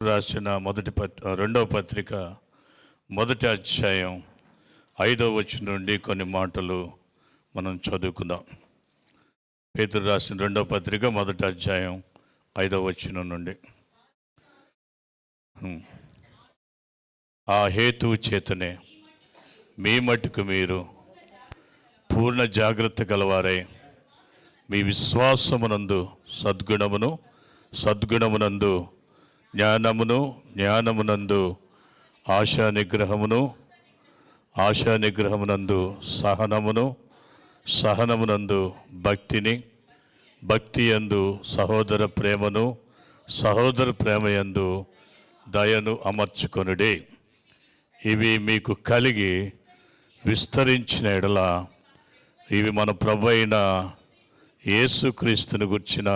రాసిన రెండవ పత్రిక మొదటి అధ్యాయం 5వ వచనం నుండి కొన్ని మాటలు మనం చదువుకుందాం. పేతురు రాసిన రెండవ పత్రిక మొదటి అధ్యాయం 5వ వచనం నుండి. ఆ హేతువు చేతనే మీ మట్టుకు మీరు పూర్ణ జాగ్రత్త గలవారై మీ విశ్వాసమునందు సద్గుణమునందు జ్ఞానమునందు ఆశా నిగ్రహమునందు సహనమునందు భక్తి యందు సహోదర ప్రేమయందు దయను అమర్చుకొనుడి. ఇవి మీకు కలిగి విస్తరించిన ఎడల ఇవి మన ప్రభు అయిన యేసుక్రీస్తుని గుర్చిన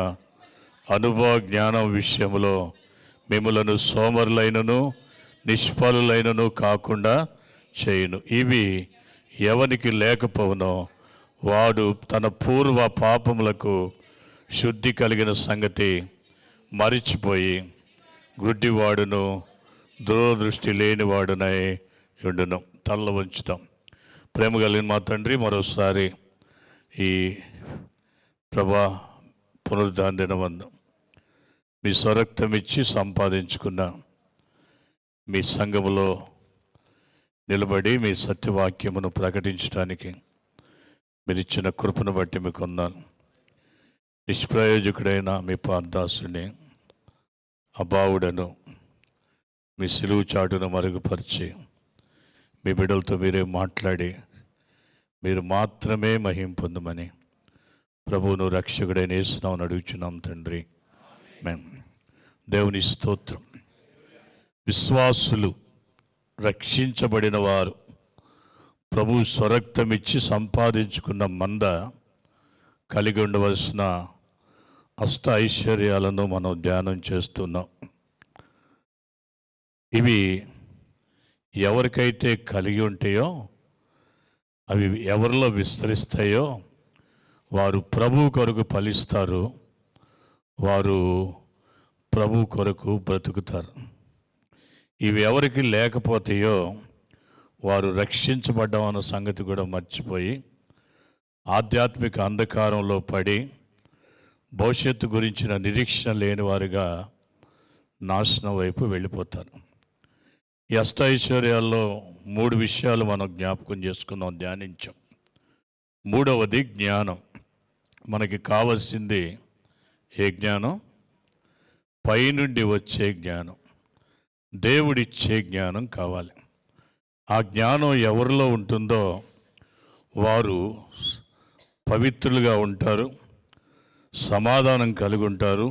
అనుభవ జ్ఞానం విషయంలో మిమ్ములను సోమరులైనను నిష్ఫలులైనను కాకుండా చేయును. ఇవి ఎవనికి లేకపోవునో వాడు తన పూర్వ పాపములకు శుద్ధి కలిగిన సంగతి మరిచిపోయి గుడ్డివాడును దూరదృష్టి లేనివాడునై ఉండును. తల్ల వంచుతాం. ప్రేమ కలిగిన మా తండ్రి, మరోసారి ఈ ప్రభా పునరుద్ధాన దినమందు మీ స్వరక్తమిచ్చి సంపాదించుకున్న మీ సంఘములో నిలబడి మీ సత్యవాక్యమును ప్రకటించడానికి మీరు ఇచ్చిన కృపను బట్టి మీకు ఉన్నాను. నిష్ప్రయోజకుడైన మీ పాదాసుని అభావుడను మీ సిలువు చాటును మరుగుపరిచి మీ బిడ్డలతో మీరే మాట్లాడి మీరు మాత్రమే మహిమ పొందమని ప్రభువును రక్షకుడైన యేసునామమున అడుగుచున్నాం తండ్రి. దేవుని స్తోత్రం. విశ్వాసులు, రక్షించబడిన వారు ప్రభు స్వరక్తమిచ్చి సంపాదించుకున్న మంద కలిగి ఉండవలసిన అష్ట ఐశ్వర్యాలను మనం ధ్యానం చేస్తున్నాం. ఇవి ఎవరికైతే కలిగి ఉంటాయో, అవి ఎవరిలో విస్తరిస్తాయో వారు ప్రభు కొరకు ఫలిస్తారు, వారు ప్రభు కొరకు బ్రతుకుతారు. ఇవి ఎవరికి లేకపోతాయో వారు రక్షించబడ్డామన్న సంగతి కూడా మర్చిపోయి ఆధ్యాత్మిక అంధకారంలో పడి భవిష్యత్తు గురించిన నిరీక్షణ లేని వారుగా నాశనం వైపు వెళ్ళిపోతారు. ఈ అష్టైశ్వర్యాల్లో 3 విషయాలు మనం జ్ఞాపకం చేసుకున్నాం, ధ్యానించాం. మూడవది జ్ఞానం. మనకి కావలసింది ఏ జ్ఞానం? పైనుండి వచ్చే జ్ఞానం, దేవుడిచ్చే జ్ఞానం కావాలి. ఆ జ్ఞానం ఎవరిలో ఉంటుందో వారు పవిత్రులుగా ఉంటారు, సమాధానం కలిగి ఉంటారు,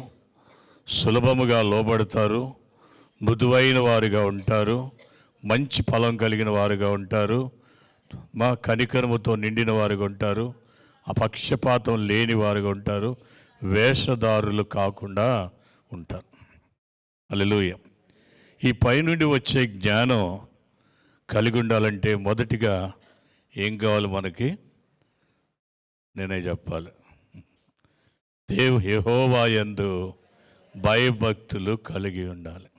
సులభముగా లోబడతారు, మృదువైన వారుగా ఉంటారు, మంచి ఫలం కలిగిన వారుగా ఉంటారు, మా కనికరముతో నిండిన వారుగా ఉంటారు, అపక్షపాతం లేని వారుగా ఉంటారు, వేషధారులు కాకుండా ఉంటారు. హల్లెలూయా. ఈ పైనుండి వచ్చే జ్ఞానం కలిగి ఉండాలంటే మొదటిగా ఏం కావాలి మనకి? నేనే చెప్పాలి. యెహోవా యందు భయభక్తులు కలిగి ఉండాలి.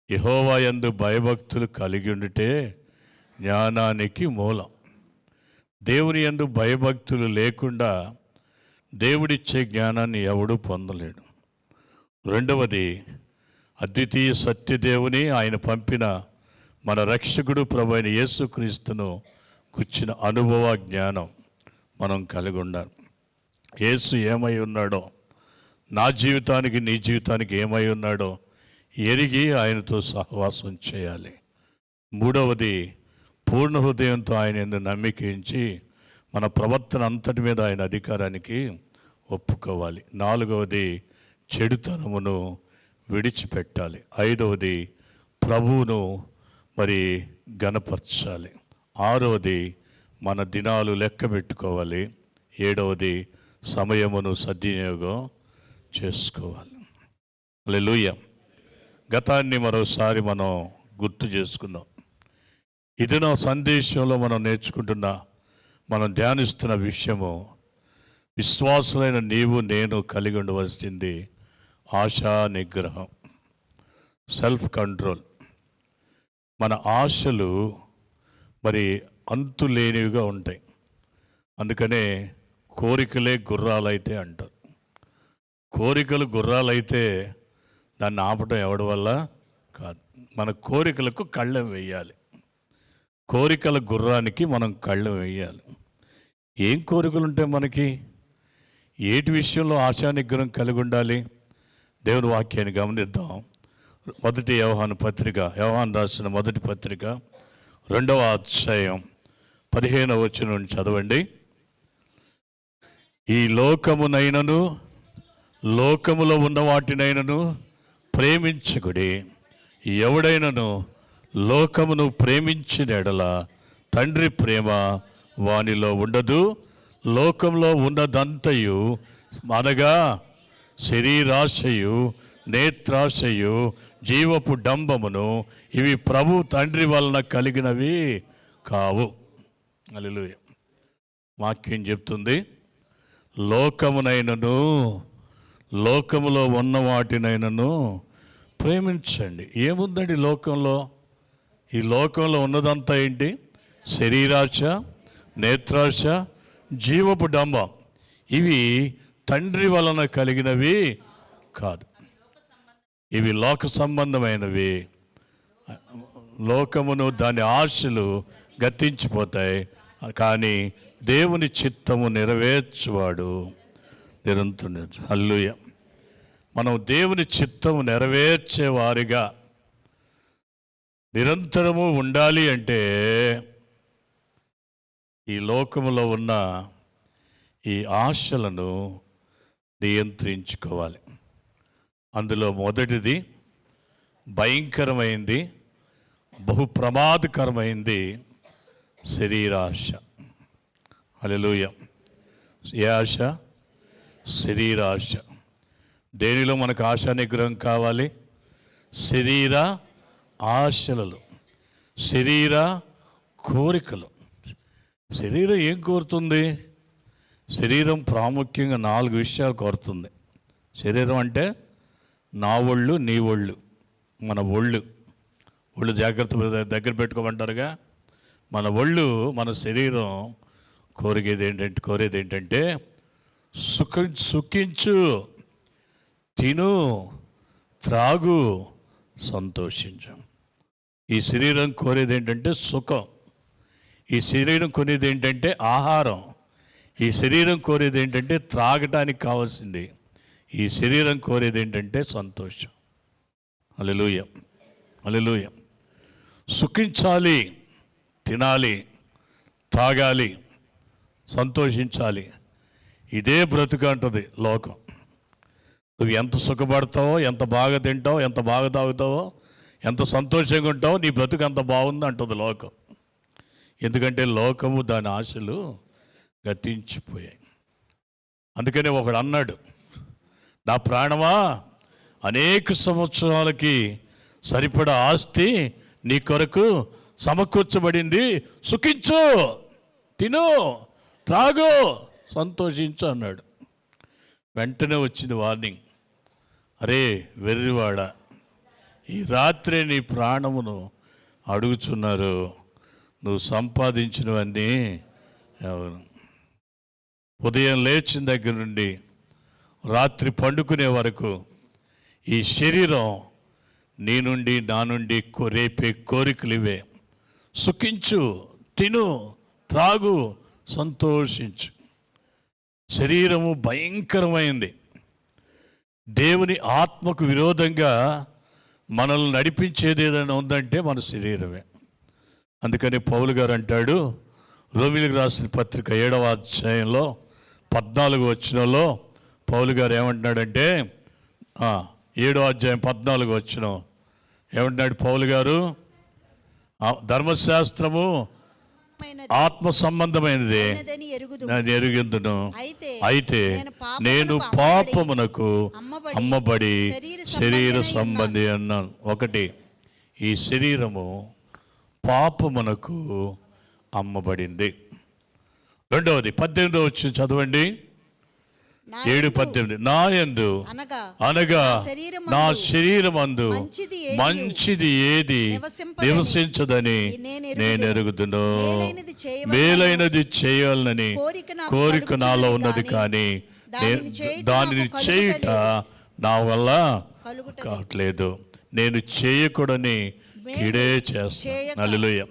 యెహోవా యందు భయభక్తులు కలిగి ఉండితే జ్ఞానానికి మూలం. దేవుని యందు భయభక్తులు లేకుండా దేవుడిచ్చే జ్ఞానాన్ని ఎవడూ పొందలేడు. రెండవది, అద్వితీయ సత్యదేవుని, ఆయన పంపిన మన రక్షకుడు ప్రభు అయిన యేసుక్రీస్తును గుర్చిన అనుభవ జ్ఞానం మనం కలిగి ఉండాలి. యేసు ఏమై ఉన్నాడో, నా జీవితానికి నీ జీవితానికి ఏమై ఉన్నాడో ఎరిగి ఆయనతో సహవాసం చేయాలి. మూడవది, పూర్ణ హృదయంతో ఆయన యందు నమ్మిక ఉంచి మన ప్రవర్తన అంతటి మీద ఆయన అధికారానికి ఒప్పుకోవాలి. నాలుగవది, చెడుతనమును విడిచిపెట్టాలి. ఐదవది, ప్రభువును గణపరచాలి. ఆరవది, మన దినాలు లెక్క పెట్టుకోవాలి. ఏడవది, సమయమును సద్వినియోగం చేసుకోవాలి. హల్లెలూయా. గతాన్ని మరోసారి మనం గుర్తు చేసుకుందాం. ఇది నా సందేశంలో మనం ధ్యానిస్తున్న విషయము, విశ్వాసులైన నీవు నేను కలిగి ఉండవలసింది ఆశా నిగ్రహం. Self control. మన ఆశలు మరి అంతులేనివిగా ఉంటాయి. అందుకనే కోరికలే గుర్రాలైతే అంటారు. కోరికలు గుర్రాలైతే దాన్ని ఆపటం ఎవడి వల్ల కాదు. మన కోరికలకు కళ్ళెం వేయాలి. కోరికల గుర్రానికి మనం కళ్ళెం వేయాలి. ఏం కోరికలు ఉంటాయి మనకి? ఏటి విషయంలో ఆశానిగ్రహం కలిగి ఉండాలి? దేవుని వాక్యాన్ని గమనిద్దాం. మొదటి యోహాను పత్రిక, యోహాను రాసిన మొదటి పత్రిక 2వ అధ్యాయం 15వ వచనం నుండి చదవండి. ఈ లోకమునైనను లోకములో ఉన్న వాటినైనను ప్రేమించుకుడి. ఎవడైనను లోకమును ప్రేమించిన ఎడల తండ్రి ప్రేమ వానిలో ఉండదు. లోకంలో ఉన్నదంతయు అనగా శరీరాశయు, నేత్రాశయు, జీవపు డంబమును ఇవి ప్రభు తండ్రి వలన కలిగినవి కావు. హల్లెలూయా. వాక్యం చెప్తుంది, లోకమునైనను లోకములో ఉన్న వాటినైనను ప్రేమించండి. ఏముందండి లోకంలో? ఈ లోకంలో ఉన్నదంతా ఏంటి? శరీరాశ, నేత్రాశ, జీవపు డంబం. ఇవి తండ్రి వలన కలిగినవి కాదు. ఇవి లోక సంబంధమైనవి. లోకమును దాని ఆశలు గతించిపోతాయి, కానీ దేవుని చిత్తము నెరవేర్చువాడు నిరంతరం. హల్లెలూయా. మనం దేవుని చిత్తము నెరవేర్చే వారిగా నిరంతరము ఉండాలి అంటే ఈ లోకములో ఉన్న ఈ ఆశలను నియంత్రించుకోవాలి. అందులో మొదటిది భయంకరమైంది, బహు ప్రమాదకరమైంది శరీరాశ. హల్లెలూయా. ఏ ఆశ? శరీరాశ. దేనిలో మనకు ఆశా నిగ్రహం కావాలి? శరీర ఆశలలో, శరీర కోరికలు. శరీరం ఏం కోరుతుంది? శరీరం ప్రాముఖ్యంగా 4 విషయాలు కోరుతుంది. శరీరం అంటే నా ఒళ్ళు, నీ ఒళ్ళు, మన ఒళ్ళు. జాగ్రత్త దగ్గర పెట్టుకోమంటారుగా. మన ఒళ్ళు, మన శరీరం కోరేది ఏంటంటే సుఖించు, తిను, త్రాగు, సంతోషించు. ఈ శరీరం కోరేది ఏంటంటే సుఖం. ఈ శరీరం కొనేది ఏంటంటే ఆహారం. ఈ శరీరం కోరేది ఏంటంటే త్రాగటానికి కావాల్సింది. ఈ శరీరం కోరేది ఏంటంటే సంతోషం. హల్లెలూయా, హల్లెలూయా. సుఖించాలి, తినాలి, తాగాలి, సంతోషించాలి. ఇదే బ్రతుకు అంటది లోకం. నువ్వు ఎంత సుఖపడతావో, ఎంత బాగా తింటావో, ఎంత బాగా తాగుతావో, ఎంత సంతోషంగా ఉంటావో, నీ బ్రతుకు అంత బాగుంది అంటుంది లోకం. ఎందుకంటే లోకము దాని ఆశలు గతించిపోయాయి. అందుకనే ఒకడు అన్నాడు, నా ప్రాణమా, అనేక సంవత్సరాలకి సరిపడా ఆస్తి నీ కొరకు సమకూర్చబడింది, సుఖించు, తిను, త్రాగు, సంతోషించు అన్నాడు. వెంటనే వచ్చింది వార్నింగ్, అరే వెర్రివాడ, ఈ రాత్రే నీ ప్రాణమును అడుగుచున్నారు, నువ్వు సంపాదించినవన్నీ ఉదయం లేచిన దగ్గర నుండి రాత్రి పండుకునే వరకు ఈ శరీరం నీ నుండి నా నుండి రేపే కోరికలు ఇవే. సుఖించు, తిను, త్రాగు, సంతోషించు. శరీరము భయంకరమైంది. దేవుని ఆత్మకు విరోధంగా మనల్ని నడిపించేది ఏదైనా ఉందంటే మన శరీరమే. అందుకని పౌలు గారు అంటాడు, రోమీయులకు రాసిన పత్రిక 7వ అధ్యాయంలో 14వ వచనంలో పౌలు గారు ఏమంటున్నాడంటే, 7వ అధ్యాయం 14వ వచనం ఏమంటున్నాడు పౌలు గారు? ధర్మశాస్త్రము ఆత్మ సంబంధమైనది నేను ఎరుగుదును, అయితే నేను పాపమునకు అమ్మబడి శరీర సంబంధి అన్నాను. ఒకటి, ఈ శరీరము పాపమునకు అమ్మబడింది. రెండవది 18వ వచనం చదవండి. 7:18 నా యందు అనగా నా శరీరమందు మంచిది ఏది నివసించదని నేను ఎరుగుదును. మేలైనది చేయాలని కోరిక నాలో ఉన్నది, కానీ దానిని చేయుట నా వల్ల కావట్లేదు. నేను చేయకూడని కీడే చేస్తాను. హల్లెలూయా.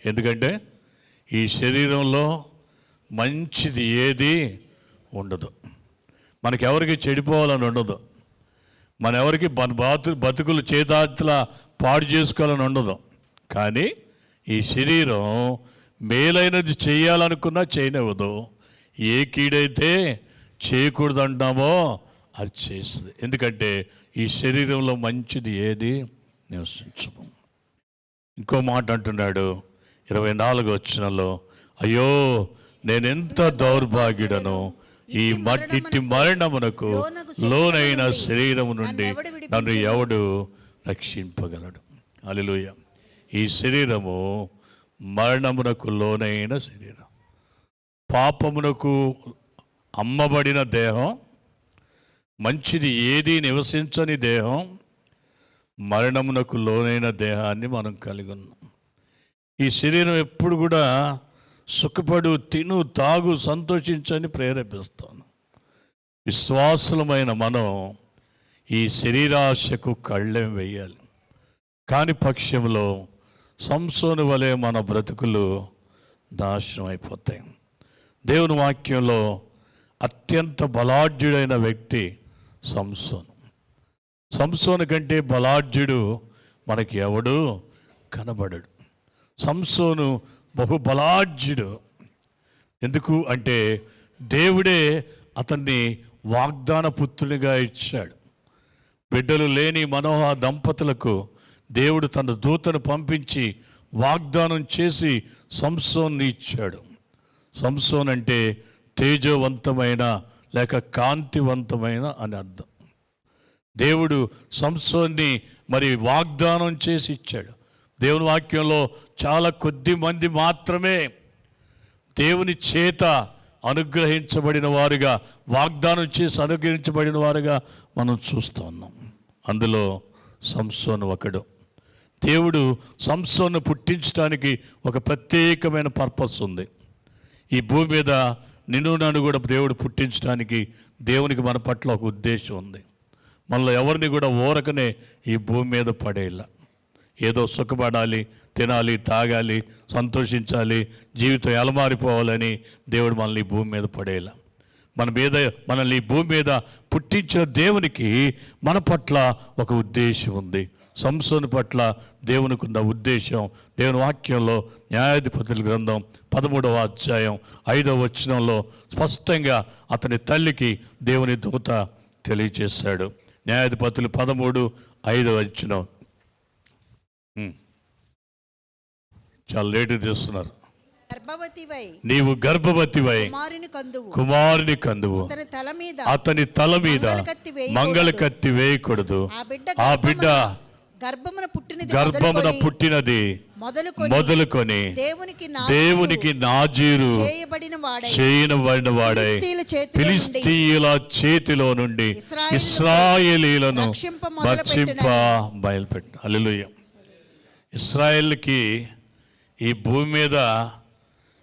ఎందుకంటే ఈ శరీరంలో మంచిది ఏది ఉండదు. మనకెవరికి చెడిపోవాలని ఉండదు. మనెవరికి బతుకులు చేతాట్లా పాడు చేసుకోవాలని ఉండదు. కానీ ఈ శరీరం మేలైనది చేయాలనుకున్నా చేయనివ్వదు. ఏ కీడైతే చేయకూడదు అంటామో అది చేస్తుంది. ఎందుకంటే ఈ శరీరంలో మంచిది ఏది నివసించదు. ఇంకో మాట అంటున్నాడు 24వ వచనంలో, అయ్యో నేనెంత దౌర్భాగ్యుడను, ఈ మట్టిటి మరణమునకు లోనైన శరీరము నుండి నన్ను ఎవడు రక్షింపగలడు. హల్లెలూయా. ఈ శరీరము మరణమునకు లోనైన శరీరం, పాపమునకు అమ్మబడిన దేహం, మంచిది ఏది నివసించని దేహం, మరణమునకు లోనైన దేహాన్ని మనం కలిగి ఉన్నాం. ఈ శరీరం ఎప్పుడు కూడా సుఖపడు, తిను, తాగు, సంతోషించని ప్రేరేపిస్తాను. విశ్వాసులమైన మనం ఈ శరీరాశకు కళ్ళెం వేయాలి. కాని పక్షంలో సంసోను వలె మన బ్రతుకులు నాశనం అయిపోతాయి. దేవుని వాక్యంలో అత్యంత బలాఢ్యుడైన వ్యక్తి సంసోను. సంసోను కంటే బలాఢ్యుడు మనకి ఎవడు కనబడడు. సంసోను బహుబలాఢ్యుడు. ఎందుకు అంటే దేవుడే అతన్ని వాగ్దాన పుత్రునిగా ఇచ్చాడు. బిడ్డలు లేని మనోహ దంపతులకు దేవుడు తన దూతను పంపించి వాగ్దానం చేసి సంసోన్ని ఇచ్చాడు. సంసోన్ అంటే తేజవంతమైన లేక కాంతివంతమైన అని అర్థం. దేవుడు సంసోన్ని మరి వాగ్దానం చేసి ఇచ్చాడు. దేవుని వాక్యంలో చాలా కొద్ది మంది మాత్రమే దేవుని చేత అనుగ్రహించబడిన వారుగా, వాగ్దానం చేసి అనుగ్రహించబడిన వారుగా మనం చూస్తూ ఉన్నాం. అందులో సంసోను ఒకడు. దేవుడు సంసోను పుట్టించడానికి ఒక ప్రత్యేకమైన పర్పస్ ఉంది. ఈ భూమి మీద నిన్ను నన్ను కూడా దేవుడు పుట్టించడానికి దేవునికి మన పట్ల ఒక ఉద్దేశం ఉంది. మనలో ఎవరిని కూడా ఊరకనే ఈ భూమి మీద పడేలా, ఏదో సుఖపడాలి, తినాలి, తాగాలి, సంతోషించాలి, జీవితం ఎలమారిపోవాలని దేవుడు మనల్ని ఈ భూమి మీద పడేలా, మనల్ని ఈ భూమి మీద పుట్టించిన దేవునికి మన పట్ల ఒక ఉద్దేశం ఉంది. సంసోను పట్ల దేవునికి ఉన్న ఉద్దేశం దేవుని వాక్యంలో న్యాయాధిపతుల గ్రంథం 13వ అధ్యాయం 5వ వచనంలో స్పష్టంగా అతని తల్లికి దేవుని దూత తెలియజేశాడు. న్యాయాధిపతులు 13:5 వచనం. చాలా లేటు చేస్తున్నారు. నీవు గర్భవతివై కుమారుని కందువు, అతని తల మీద మంగళ కత్తి వేయకూడదు. ఆ బిడ్డ గర్భమున పుట్టినది మొదలుకొని దేవునికి నాజీరు చేయబడిన వాడై ఫిలిష్తీయుల చేతిలో నుండి ఇశ్రాయేలీయులను రక్షింప బయలుపెట్టు. హల్లెలూయా. ఇశ్రాయేలుకి ఈ భూమి మీద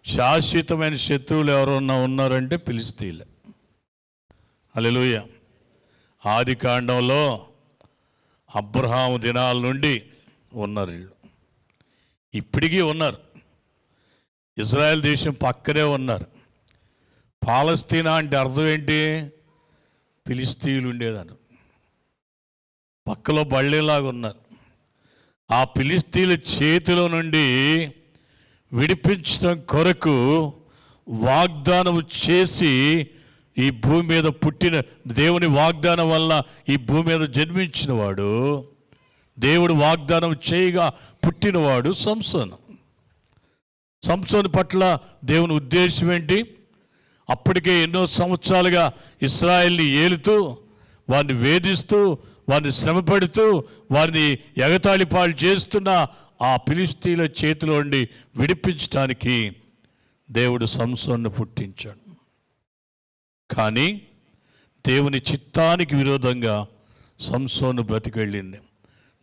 శాశ్వతమైన శత్రువులు ఎవరన్నా ఉన్నారంటే ఫిలిష్తీయులే. హల్లెలూయా. ఆది కాండంలో అబ్రహాము దినాల నుండి ఉన్నారు వీళ్ళు, ఇప్పటికీ ఉన్నారు. ఇజ్రాయెల్ దేశం పక్కనే ఉన్నారు. పాలస్తీనా అంటే అర్థం ఏంటి? ఫిలిష్తీయులు ఉండేదాన్ని పక్కలో బళ్ళేలాగా ఉన్నారు. ఆ ఫిలిష్తీయుల చేతిలో నుండి విడిపించడం కొరకు వాగ్దానం చేసి ఈ భూమి మీద పుట్టిన దేవుని వాగ్దానం వల్ల ఈ భూమి మీద జన్మించిన వాడు, దేవుడు వాగ్దానం చేయగా పుట్టినవాడు సంసోను. సంసోను పట్ల దేవుని ఉద్దేశం ఏంటి? అప్పటికే ఎన్నో సంవత్సరాలుగా ఇశ్రాయేల్ని ఏలుతూ, వారిని వేధిస్తూ, వారిని శ్రమ పెడుతూ, వారిని ఎగతాళి పాలు చేస్తున్న ఆ ఫిలిష్తీయుల చేతిలో నుండి విడిపించడానికి దేవుడు సంసోను పుట్టించాడు. కానీ దేవుని చిత్తానికి విరోధంగా సంసోను బ్రతికి వెళ్ళింది.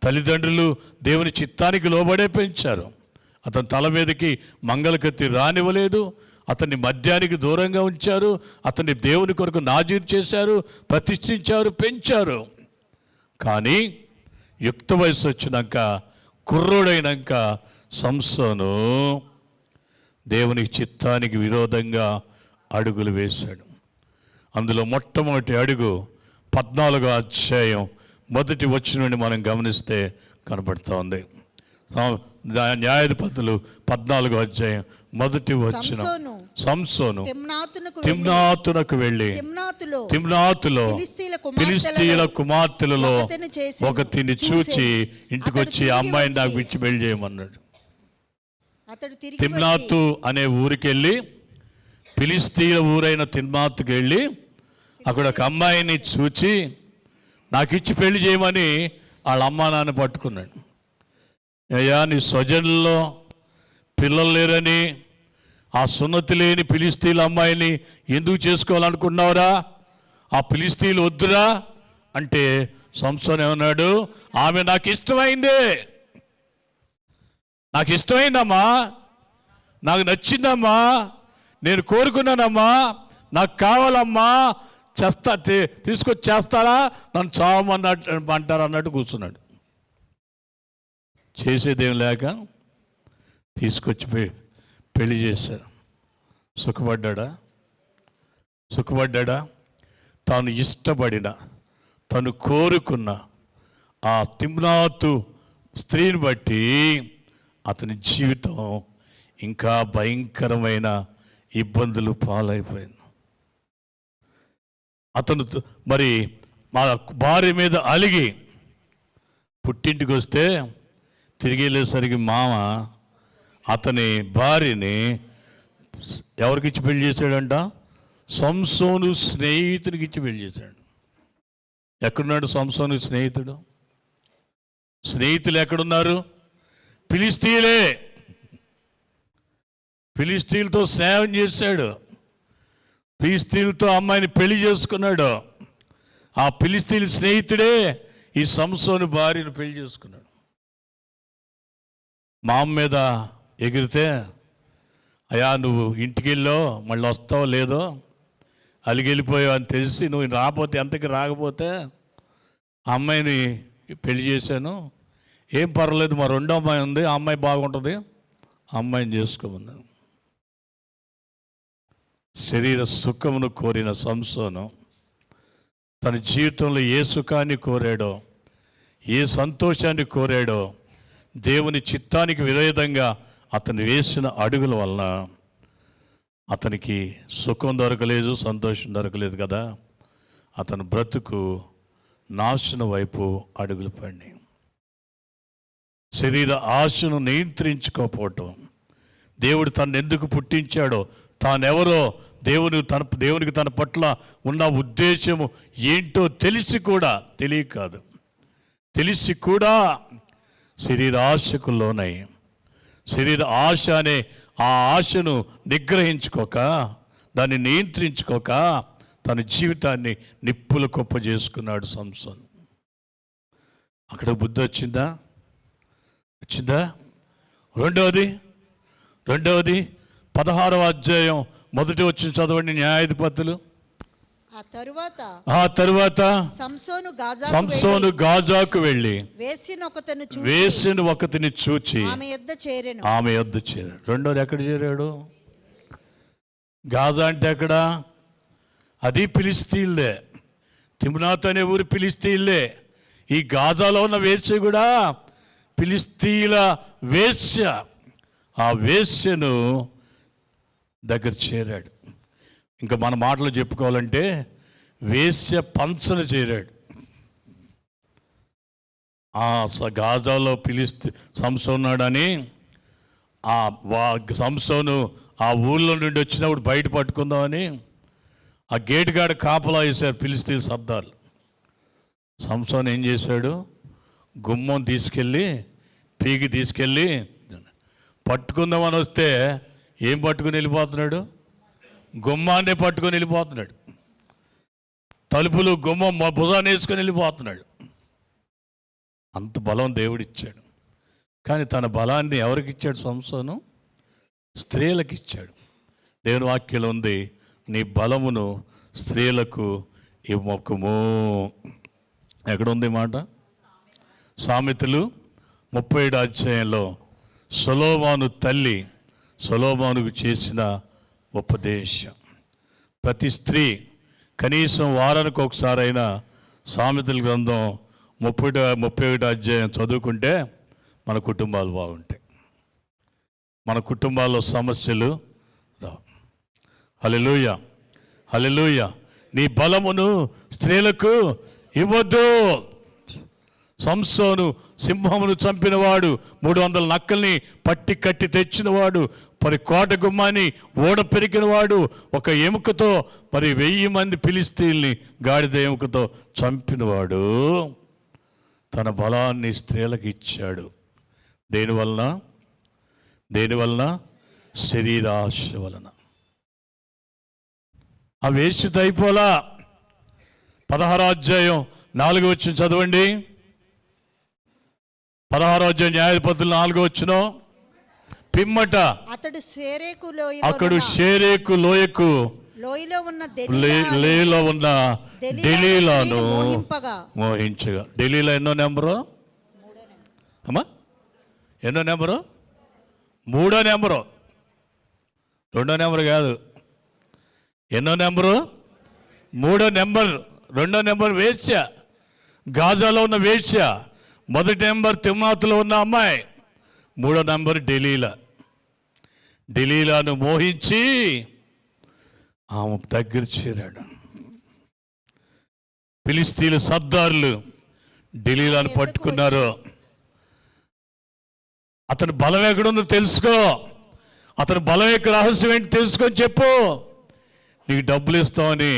తల్లిదండ్రులు దేవుని చిత్తానికి లోబడే పెంచారు. అతని తల మీదకి మంగళకత్తి రానివ్వలేదు, అతన్ని మద్యానికి దూరంగా ఉంచారు, అతన్ని దేవుని కొరకు నాజీరు చేశారు, ప్రతిష్ఠించారు, పెంచారు. కానీ యుక్త వయసు వచ్చినాక, కుర్రోడైనాక సంసోను దేవుని చిత్తానికి విరోధంగా అడుగులు వేశాడు. అందులో మొట్టమొదటి అడుగు 14వ అధ్యాయం మొదటి వచనం నుండి మనం గమనిస్తే కనబడుతూ ఉంది. న్యాయాధిపతులు 14వ అధ్యాయం మొదటి వచనం. సంసోను తిమ్నాతునకు వెళ్ళి తిమ్నాతులో ఫిలిష్తీయుల కుమార్తెలలో ఒకతిని చూచి ఇంటికొచ్చి ఆ అమ్మాయిని నాకు ఇచ్చి పెళ్లి చేయమన్నాడు. తిమ్నాతు అనే ఊరికి వెళ్ళి, ఫిలిష్తీయుల ఊరైన తిమ్నాతుకి వెళ్ళి అక్కడ ఒక అమ్మాయిని చూచి నాకు ఇచ్చి పెళ్లి చేయమని వాళ్ళ అమ్మా నాన్న పట్టుకున్నాడు. అయ్యా, నీ స్వజనుల్లో పిల్లలు లేరని ఆ సున్నతి లేని ఫిలిష్తీయుల అమ్మాయిని ఎందుకు చేసుకోవాలనుకున్నావురా? ఆ ఫిలిష్తీయులు వద్దురా అంటే సంసోను ఏమన్నాడు? ఆమె నాకు ఇష్టమైందే, నాకు ఇష్టమైందమ్మా, నాకు నచ్చిందమ్మా, నేను కోరుకున్నానమ్మా, నాకు కావాలమ్మా, తీసుకొచ్చి చేస్తారా, నన్ను చావమన్నట్టు అంటారు అన్నట్టు కూర్చున్నాడు. చేసేదేం లేక తీసుకొచ్చి పెళ్లి చేశారు. సుఖపడ్డా? తాను ఇష్టపడిన, తను కోరుకున్న ఆ తిమ్నాతు స్త్రీని బట్టి అతని జీవితం ఇంకా భయంకరమైన ఇబ్బందులు పాలైపోయింది. అతను మరి మా భార్య మీద అలిగి పుట్టింటికి వస్తే తిరిగి వెళ్ళేసరికి మామ అతని భార్యని ఎవరికి ఇచ్చి పెళ్లి చేశాడంట? సంసోను స్నేహితునికి ఇచ్చి పెళ్లి చేశాడు. ఎక్కడున్నాడు సంసోను స్నేహితుడు? స్నేహితులు ఎక్కడున్నారు? ఫిలిష్తీయులే. ఫిలిష్తీయులతో స్నేహం చేశాడు, ఫిలిష్తీయులతో అమ్మాయిని పెళ్లి చేసుకున్నాడు. ఆ ఫిలిష్తీయుల స్నేహితుడే ఈ సంసోను భార్యను పెళ్లి చేసుకున్నాడు. మా అమ్మ మీద ఎగిరితే, అయ్యా నువ్వు ఇంటికి వెళ్ళో మళ్ళీ వస్తావో లేదో, అలిగెళ్ళిపోయావు అని తెలిసి నువ్వు రాకపోతే, ఎంతకి రాకపోతే ఆ అమ్మాయిని పెళ్లి చేశాను, ఏం పర్వాలేదు, మా రెండో అమ్మాయి ఉంది, ఆ అమ్మాయి బాగుంటుంది, ఆ అమ్మాయిని చేసుకోమన్నాను. శరీర సుఖమును కోరిన సంసోను తన జీవితంలో ఏ సుఖాన్ని కోరాడో, ఏ సంతోషాన్ని కోరాడో, దేవుని చిత్తానికి విరోధంగా అతను వేసిన అడుగుల వలన అతనికి సుఖం దొరకలేదు, సంతోషం దొరకలేదు కదా. అతను బ్రతుకు నాశనం వైపు అడుగులు పడినాయి. శరీర ఆశను నియంత్రించుకోకపోవటం, దేవుడు తను ఎందుకు పుట్టించాడో, తానెవరో, దేవునికి తన పట్ల ఉన్న ఉద్దేశము ఏంటో తెలిసి కూడా తెలిసి కూడా శరీర ఆశకు లోనై, శరీర ఆశ అనే ఆ ఆశను నిగ్రహించుకోక, దాన్ని నియంత్రించుకోక తన జీవితాన్ని నిప్పుల కుప్ప చేసుకున్నాడు సంసోను. అక్కడ బుద్ధి వచ్చిందా? రెండవది 16వ అధ్యాయం మొదటి వచ్చిన చదవండి. న్యాయాధిపతులు. ఆ తరువాత సంసోను గాజాకు వెళ్ళి వేసిన ఒకతిని చూచి ఆమె యొద్ద చేరాడు. రెండోది ఎక్కడ చేరాడు? గాజా అంటే ఎక్కడ? అది ఫిలిష్తీయులే. తిమ్నాతు అనే ఊరు ఫిలిష్తీయులే. ఈ గాజాలో ఉన్న వేశ్య కూడా ఫిలిష్తీయుల వేశ్య. ఆ వేశ్యను దగ్గర చేరాడు. ఇంకా మన మాటలు చెప్పుకోవాలంటే వేశ్య పంచన చేరాడు. ఆ గాజాలో సంసోనున్నాడని సంసోను ఆ ఊళ్ళో నుండి వచ్చినప్పుడు బయట పట్టుకుందామని ఆ గేటు కాడ కాపలా వేశారు ఫిలిష్తీయుల శబ్దాలు. సంసోను ఏం చేశాడు? గుమ్మం పీకి తీసుకెళ్ళి పట్టుకుందామని వస్తే ఏం పట్టుకుని వెళ్ళిపోతున్నాడు? గుమ్మాన్నే పట్టుకొని వెళ్ళిపోతున్నాడు. తలుపులు గుమ్మం భుజాన్ని వేసుకొని వెళ్ళిపోతున్నాడు. అంత బలం దేవుడిచ్చాడు. కానీ తన బలాన్ని ఎవరికి ఇచ్చాడు? సంసోను స్త్రీలకు ఇచ్చాడు. దేవుని వాక్యంలో ఉంది, నీ బలమును స్త్రీలకు ఇవ్వకుము. ఎక్కడుంది మాట? సామెతలు 37 అధ్యాయంలో సొలొమోను తల్లి సొలొమోనుకు చేసిన ఉపదేశం. ప్రతి స్త్రీ కనీసం వారానికి ఒకసారైనా సామెతల గ్రంథం 31 అధ్యాయం చదువుకుంటే మన కుటుంబాలు బాగుంటాయి, మన కుటుంబాల్లో సమస్యలు రావు. హల్లెలూయా, హల్లెలూయా. నీ బలమును స్త్రీలకు ఇవ్వద్దు. సంసోను సింహమును చంపినవాడు, 300 నక్కల్ని పట్టి కట్టి తెచ్చినవాడు, మరి కోట గుమ్మాన్ని ఓడ పెరికినవాడు, ఒక ఎముకతో మరి 1000 మంది ఫిలిష్తీయుల్ని గాడిద ఎముకతో చంపినవాడు తన బలాన్ని స్త్రీలకు ఇచ్చాడు. దేనివలన? శరీరాశ వలన. ఆ వేశ్యత అయిపోలా. 16వ అధ్యాయం 4వ వచనం చదవండి. 16వ అధ్యాయం న్యాయాధిపతులు 4వ వచనం. పిమ్మట అతడు షేరేకు లోయకు లోయలో ఉన్న దెలీలాను మోహించగా. ఢిల్లీలో ఎన్నో నెంబరు అమ్మా? ఎన్నో నెంబరు? 3వ నెంబరు, 2వ నెంబరు కాదు. ఎన్నో నెంబరు? 3వ నెంబర్. 2వ నెంబర్ వేశ్య, గాజాలో ఉన్న వేశ్య. 1వ నెంబర్ తిమ్నాతులో ఉన్న అమ్మాయి. 3వ నెంబర్ డెలీలాను మోహించి ఆమె దగ్గర చేరాడు. ఫిలిష్తీయుల సర్దారులు డెలీలాను పట్టుకున్నారు. అతని బలం ఎక్కడుందో తెలుసుకో, అతని బలం యొక్క రహస్యం ఏంటి తెలుసుకొని చెప్పు, నీకు డబ్బులు ఇస్తామని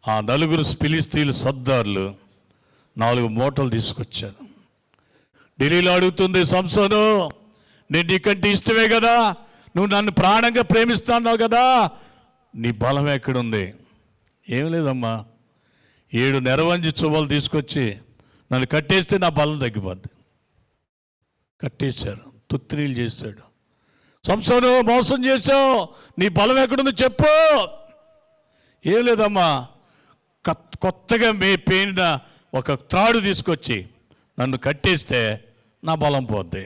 ఆ 4 ఫిలిష్తీయుల సర్దారులు 4 మూటలు తీసుకొచ్చారు. డెలీలా అడుగుతుంది, సంసోను నేను నీకంటే ఇష్టమే కదా, నువ్వు నన్ను ప్రాణంగా ప్రేమిస్తున్నావు కదా, నీ బలం ఎక్కడుంది? ఏం లేదమ్మా, 7 నెరవంజి చువ్వలు తీసుకొచ్చి నన్ను కట్టేస్తే నా బలం తగ్గిపోద్ది. కట్టేశారు, తుత్తినీళ్ళు చేశాడు. సంసోను మోసం చేసావు, నీ బలం ఎక్కడుందో చెప్పు. ఏం లేదమ్మా, కొత్తగా పేనిన ఒక త్రాడు తీసుకొచ్చి నన్ను కట్టేస్తే నా బలం పోద్ది.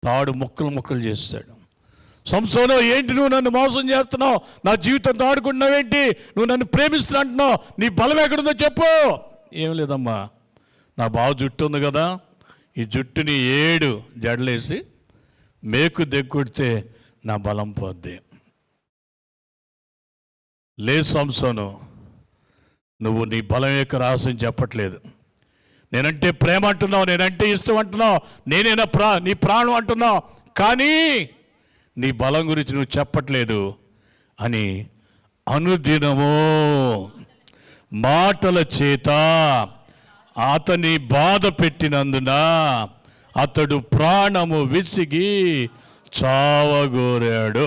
తాడు ముక్కలు చేస్తాడు. సంసోను ఏంటి నువ్వు నన్ను మోసం చేస్తున్నావు, నా జీవితం తాడుకుంటున్నావేంటి, నువ్వు నన్ను ప్రేమిస్తున్నా అంటున్నావు, నీ బలం ఎక్కడుందో చెప్పు. ఏం లేదమ్మా, నా బావ జుట్టు ఉంది కదా, ఈ జుట్టుని 7 జడలేసి మేకు దగ్గొడితే నా బలం పోద్ది. లేదు సంసోను, నువ్వు నీ బలం యొక్క రహస్యం చెప్పట్లేదు. నేనంటే ప్రేమ అంటున్నావు, నేనంటే ఇష్టం అంటున్నావు, నేనేనా నీ ప్రాణం అంటున్నావు, కానీ నీ బలం గురించి నువ్వు చెప్పట్లేదు అని అనుదినము మాటల చేత అతని బాధ పెట్టినందున అతడు ప్రాణము విసిగి చావగోరాడు.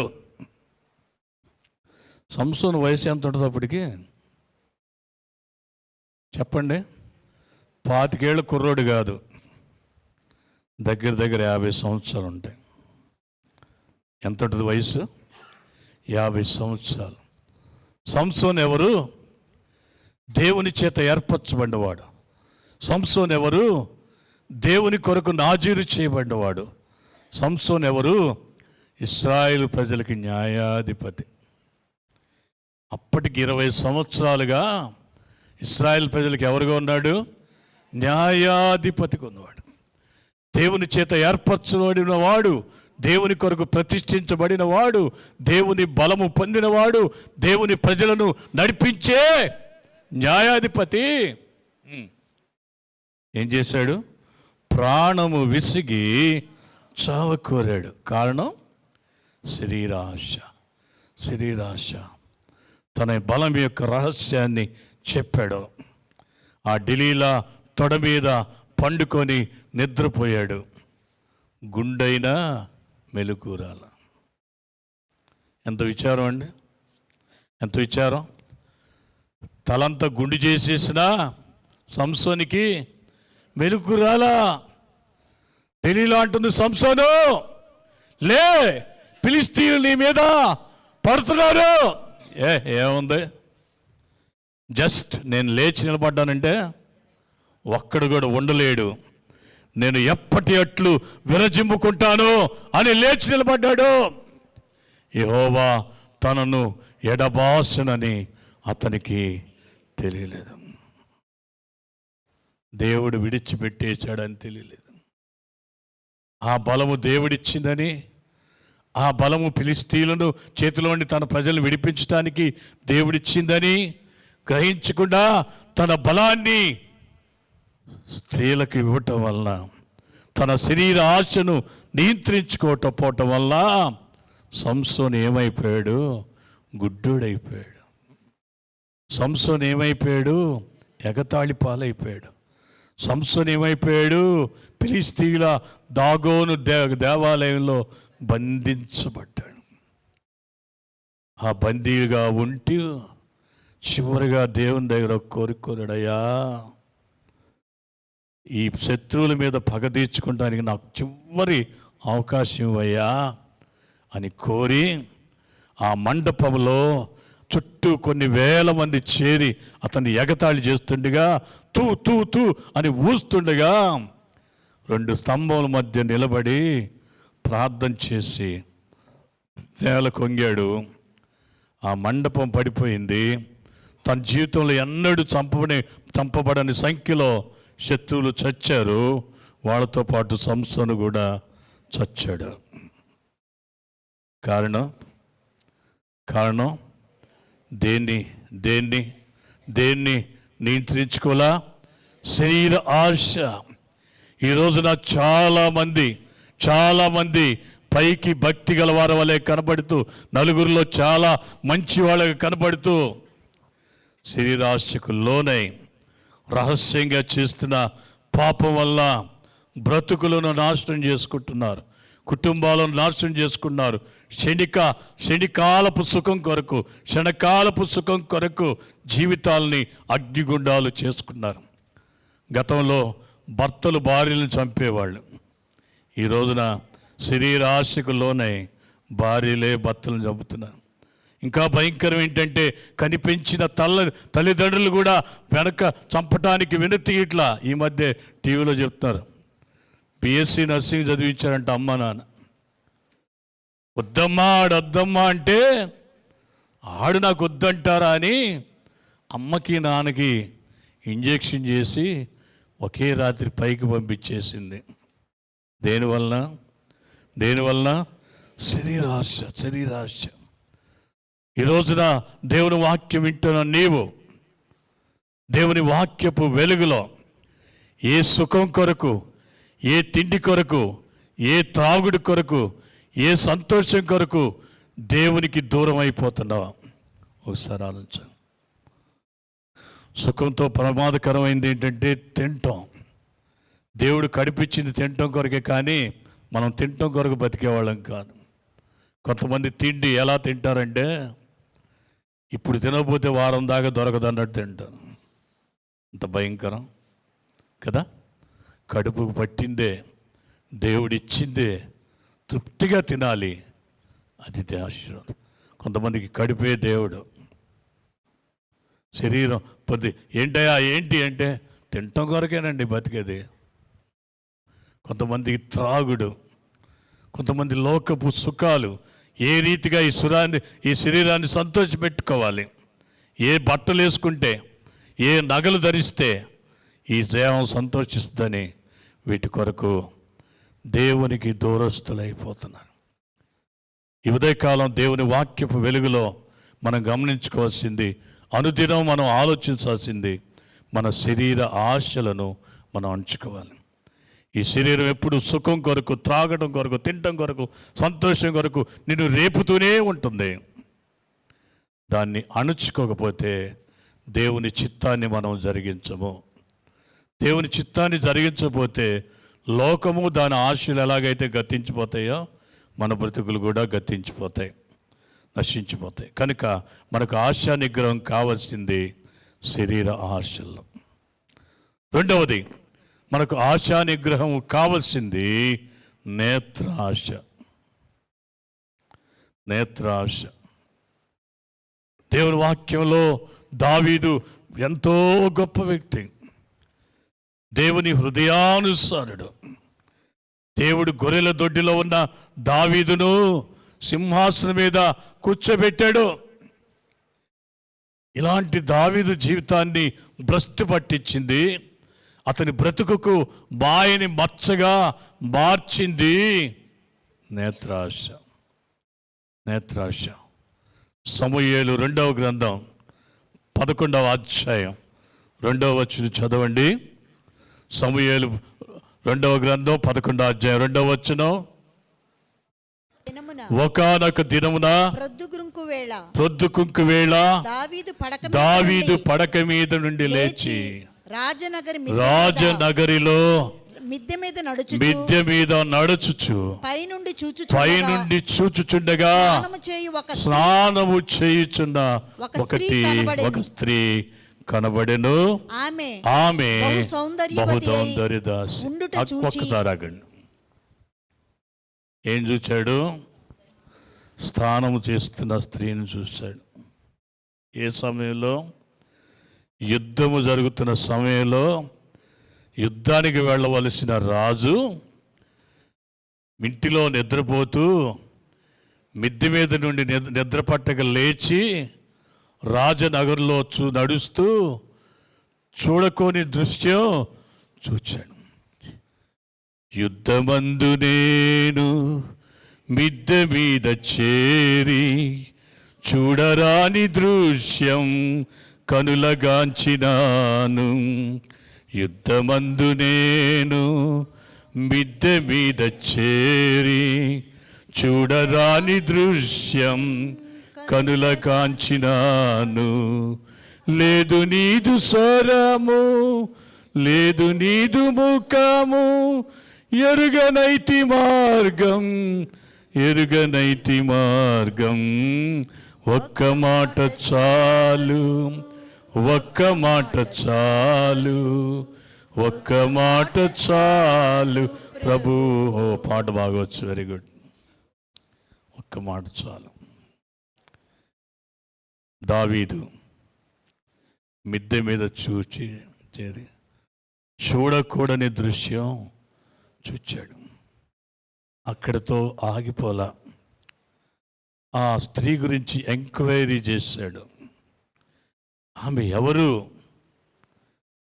సంసోను వయసు ఎంత ఉంటుంది అప్పటికి చెప్పండి? 25 ఏళ్ళ కుర్రోడు కాదు, దగ్గర 50 సంవత్సరాలు ఉంటాయి. ఎంత ఉంటుంది వయసు? 50 సంవత్సరాలు. సంసోను ఎవరు? దేవుని చేత ఏర్పరచబడినవాడు. సంసోను ఎవరు? దేవుని కొరకు నాజీరు చేయబడినవాడు. సంసోను ఎవరు? ఇశ్రాయేలు ప్రజలకి న్యాయాధిపతి. అప్పటికి 20 సంవత్సరాలుగా ఇశ్రాయేల్ ప్రజలకు ఎవరుగా ఉన్నాడు? న్యాయాధిపతిగా ఉన్నవాడు. దేవుని చేత ఏర్పరచబడిన వాడు, దేవుని కొరకు ప్రతిష్ఠించబడిన వాడు, దేవుని బలము పొందినవాడు, దేవుని ప్రజలను నడిపించే న్యాయాధిపతి ఏం చేశాడు? ప్రాణము విసిగి చావకోరాడు. కారణం శరీరాశ. తన బలం యొక్క రహస్యాన్ని చెప్పాడు. ఆ డెలీలా తొడ మీద పండుకొని నిద్రపోయాడు. గుండైనా మెలుకూరాల. ఎంత విచారం అండి, ఎంత విచారం. తలంతా గుండు చేసేసిన సంసోనికి మెలకు రాలా. తెలియలా అంటుంది సంసోను, లే, ఫిలిష్తీయులు నీ మీద పడుతున్నారు. ఏముంది, జస్ట్ నేను లేచి నిలబడ్డానంటే ఒక్కడు కూడా ఉండలేడు, నేను ఎప్పటి అట్లు విరజిమ్ముకుంటాను అని లేచి నిలబడ్డాడు. యెహోవా తనను ఎడబాసునని అతనికి తెలియలేదు. దేవుడు విడిచిపెట్టేశాడని తెలియలేదు. ఆ బలము దేవుడిచ్చిందని, ఆ బలము ఫిలిష్తీయులను చేతిలోని తన ప్రజలను విడిపించడానికి దేవుడిచ్చిందని గ్రహించకుండా తన బలాన్ని స్త్రీలకు ఇవ్వటం వల్ల, తన శరీర ఆశను నియంత్రించుకోవటం వల్ల సంసోను ఏమైపోయాడు? గుడ్డోడైపోయాడు. సంసోను ఏమైపోయాడు? ఎగతాళి పాలైపోయాడు. సంసోను ఏమైపోయాడు? ఫిలిష్తీయుల దాగోను దేవాలయంలో బంధించబడ్డాడు. ఆ బందీగా ఉంటూ చివరిగా దేవుని దగ్గర కోరుకోలేడయ్యా, ఈ శత్రువుల మీద పగ తీర్చుకోవడానికి నాకు చివరి అవకాశం ఇవ్వయ్యా అని కోరి ఆ మండపంలో చుట్టూ కొన్ని వేల మంది చేరి అతన్ని ఎగతాళి చేస్తుండగా, తూ తూ తూ అని ఊస్తుండగా 2 స్తంభముల మధ్య నిలబడి ప్రార్థన చేసి నేల కొంగాడు. ఆ మండపం పడిపోయింది. తన జీవితంలో ఎన్నడూ చంపబడని సంఖ్యలో శత్రువులు చచ్చారు. వాళ్ళతో పాటు సంసోను కూడా చచ్చాడు. కారణం దేన్ని నియంత్రించుకోలా? శరీర ఆశ. ఈ రోజున చాలామంది పైకి భక్తి గల వారి వలె కనబడుతూ, నలుగురిలో చాలా మంచి వాళ్ళకి కనబడుతూ, శరీరాశకు లోనై రహస్యంగా చేస్తున్న పాపం వల్ల బ్రతుకులను నాశనం చేసుకుంటున్నారు, కుటుంబాలను నాశనం చేసుకున్నారు. క్షణికాలపు సుఖం కొరకు జీవితాలని అగ్నిగుండాలు చేసుకున్నారు. గతంలో భర్తలు భార్యలను చంపేవాళ్ళు. ఈ రోజున శరీరాశకు లోనై భార్యలే భర్తలను చంపుతున్నారు. ఇంకా భయంకరం ఏంటంటే, కనిపించిన తల్లిదండ్రులు కూడా వెనక చంపటానికి వెనుతీయట్లా. ఈ మధ్య టీవీలో చెప్తున్నారు, బిఎస్సి నర్సింగ్ చదివించారంట అమ్మ నాన్న. వద్దమ్మా అంటే ఆడు నాకు వద్దంటారా అని అమ్మకి నాన్నకి ఇంజెక్షన్ చేసి ఒకే రాత్రి పైకి పంపించేసింది. దేనివలన? శరీరాశ. ఈ రోజున దేవుని వాక్యం వింటున్న నీవు, దేవుని వాక్యపు వెలుగులో ఏ సుఖం కొరకు, ఏ తిండి కొరకు, ఏ త్రాగుడి కొరకు, ఏ సంతోషం కొరకు దేవునికి దూరం అయిపోతున్నావా? ఒకసారి ఆలోచించు. సుఖంతో ప్రమాదకరమైంది ఏంటంటే తింటాం. దేవుడు కడిపించింది తినటం కొరకే, కానీ మనం తినటం కొరకు బతికేవాళ్ళం కాదు. కొంతమంది తిండి ఎలా తింటారంటే, ఇప్పుడు తినకపోతే వారం దాకా దొరకదన్నట్టు తింటారు. అంత భయంకరం కదా. కడుపుకు పట్టిందే, దేవుడిచ్చిందే తృప్తిగా తినాలి, అది ఆశీర్వాదం. కొంతమందికి కడుపే దేవుడు. శరీరం ఏంటి అంటే తినటం కొరకేనండి బతికేది. కొంతమందికి త్రాగుడు, కొంతమంది లోకపు సుఖాలు. ఏ రీతిగా ఈ శరీరాన్ని సంతోషపెట్టుకోవాలి, ఏ బట్టలు వేసుకుంటే, ఏ నగలు ధరిస్తే ఈ దేహం సంతోషిస్తుందని వీటి కొరకు దేవునికి దూరస్తులైపోతున్నారు. ఈ ఉదయకాలం దేవుని వాక్యపు వెలుగులో మనం గమనించుకోవాల్సింది, అనుదినం మనం ఆలోచించాల్సింది, మన శరీర ఆశలను మనం అణుచుకోవాలి. ఈ శరీరం ఎప్పుడు సుఖం కొరకు, త్రాగడం కొరకు, తినటం కొరకు, సంతోషం కొరకు నిన్ను రేపుతూనే ఉంటుంది. దాన్ని అణుచుకోకపోతే దేవుని చిత్తాన్ని మనం జరిగించము. దేవుని చిత్తాన్ని జరిగించకపోతే లోకము దాని ఆశలు ఎలాగైతే గతించిపోతాయో మన బ్రతుకులు కూడా గతించిపోతాయి, నశించిపోతాయి. కనుక మనకు ఆశా నిగ్రహం కావాల్సింది శరీర ఆశలు. రెండవది, మనకు ఆశా నిగ్రహం కావలసింది నేత్రాశ. నేత్రాశ. దేవుని వాక్యంలో దావీదు ఎంతో గొప్ప వ్యక్తి, దేవుని హృదయానుసారుడు. దేవుడు గొర్రెల దొడ్డిలో ఉన్న దావీదును సింహాసనం మీద కూర్చోబెట్టాడు. ఇలాంటి దావీదు జీవితాన్ని భ్రష్టు పట్టించింది, అతని బ్రతుకుకు బాయని మచ్చగా మార్చింది నేత్రాశ. నేత్రాశ. సమూయేలు 2వ గ్రంథం 11వ అధ్యాయం 2వ వచనం చదవండి. సమూయేలు 2వ గ్రంథం 11వ అధ్యాయం 2వ వచనం. ఒకానొక దినమున ప్రొద్దుకుంకు వేళ దావీదు పడక మీద నుండి లేచి రాజనగరిలో మిద్దె మీద నడుచుచు పైనుండి చూచుచుండగా స్నానము చేయుచున్న ఒక స్త్రీ కనబడెను. ఆమె బహుసౌందర్యదాసి. ఒక్కసారాగండి. ఏం చూశాడు? స్నానము చేస్తున్న స్త్రీని చూశాడు. ఏ సమయంలో? యుద్ధము జరుగుతున్న సమయంలో యుద్ధానికి వెళ్ళవలసిన రాజు ఇంటిలో నిద్రపోతూ మిద్దె మీద నుండి నిద్ర పట్టక లేచి రాజనగర్లో నడుస్తూ చూడకోని దృశ్యం చూచాడు. యుద్ధమందు నేను మిద్దె మీద చేరి చూడరాని దృశ్యం కనులగాంచినాను. యుద్ధమందు నేను మిద్దె మీద చేరి చూడరాని దృశ్యం కనులగాంచినాను. లేదు నీదు స్వరము, లేదు నీదు ముఖము, ఎరుగనైతి మార్గం, ఎరుగనైతి మార్గం. ఒక్క మాట చాలు, ఒక్క మాట చాలు, ఒక్క మాట చాలు ప్రభు. పాట బాగొచ్చు, వెరీ గుడ్. ఒక్క మాట చాలు. దావీదు మిద్దె మీద చేరి చూడకూడని దృశ్యం చూచాడు. అక్కడితో ఆగిపోలా. ఆ స్త్రీ గురించి ఎంక్వైరీ చేశాడు. ఆమె ఎవరు?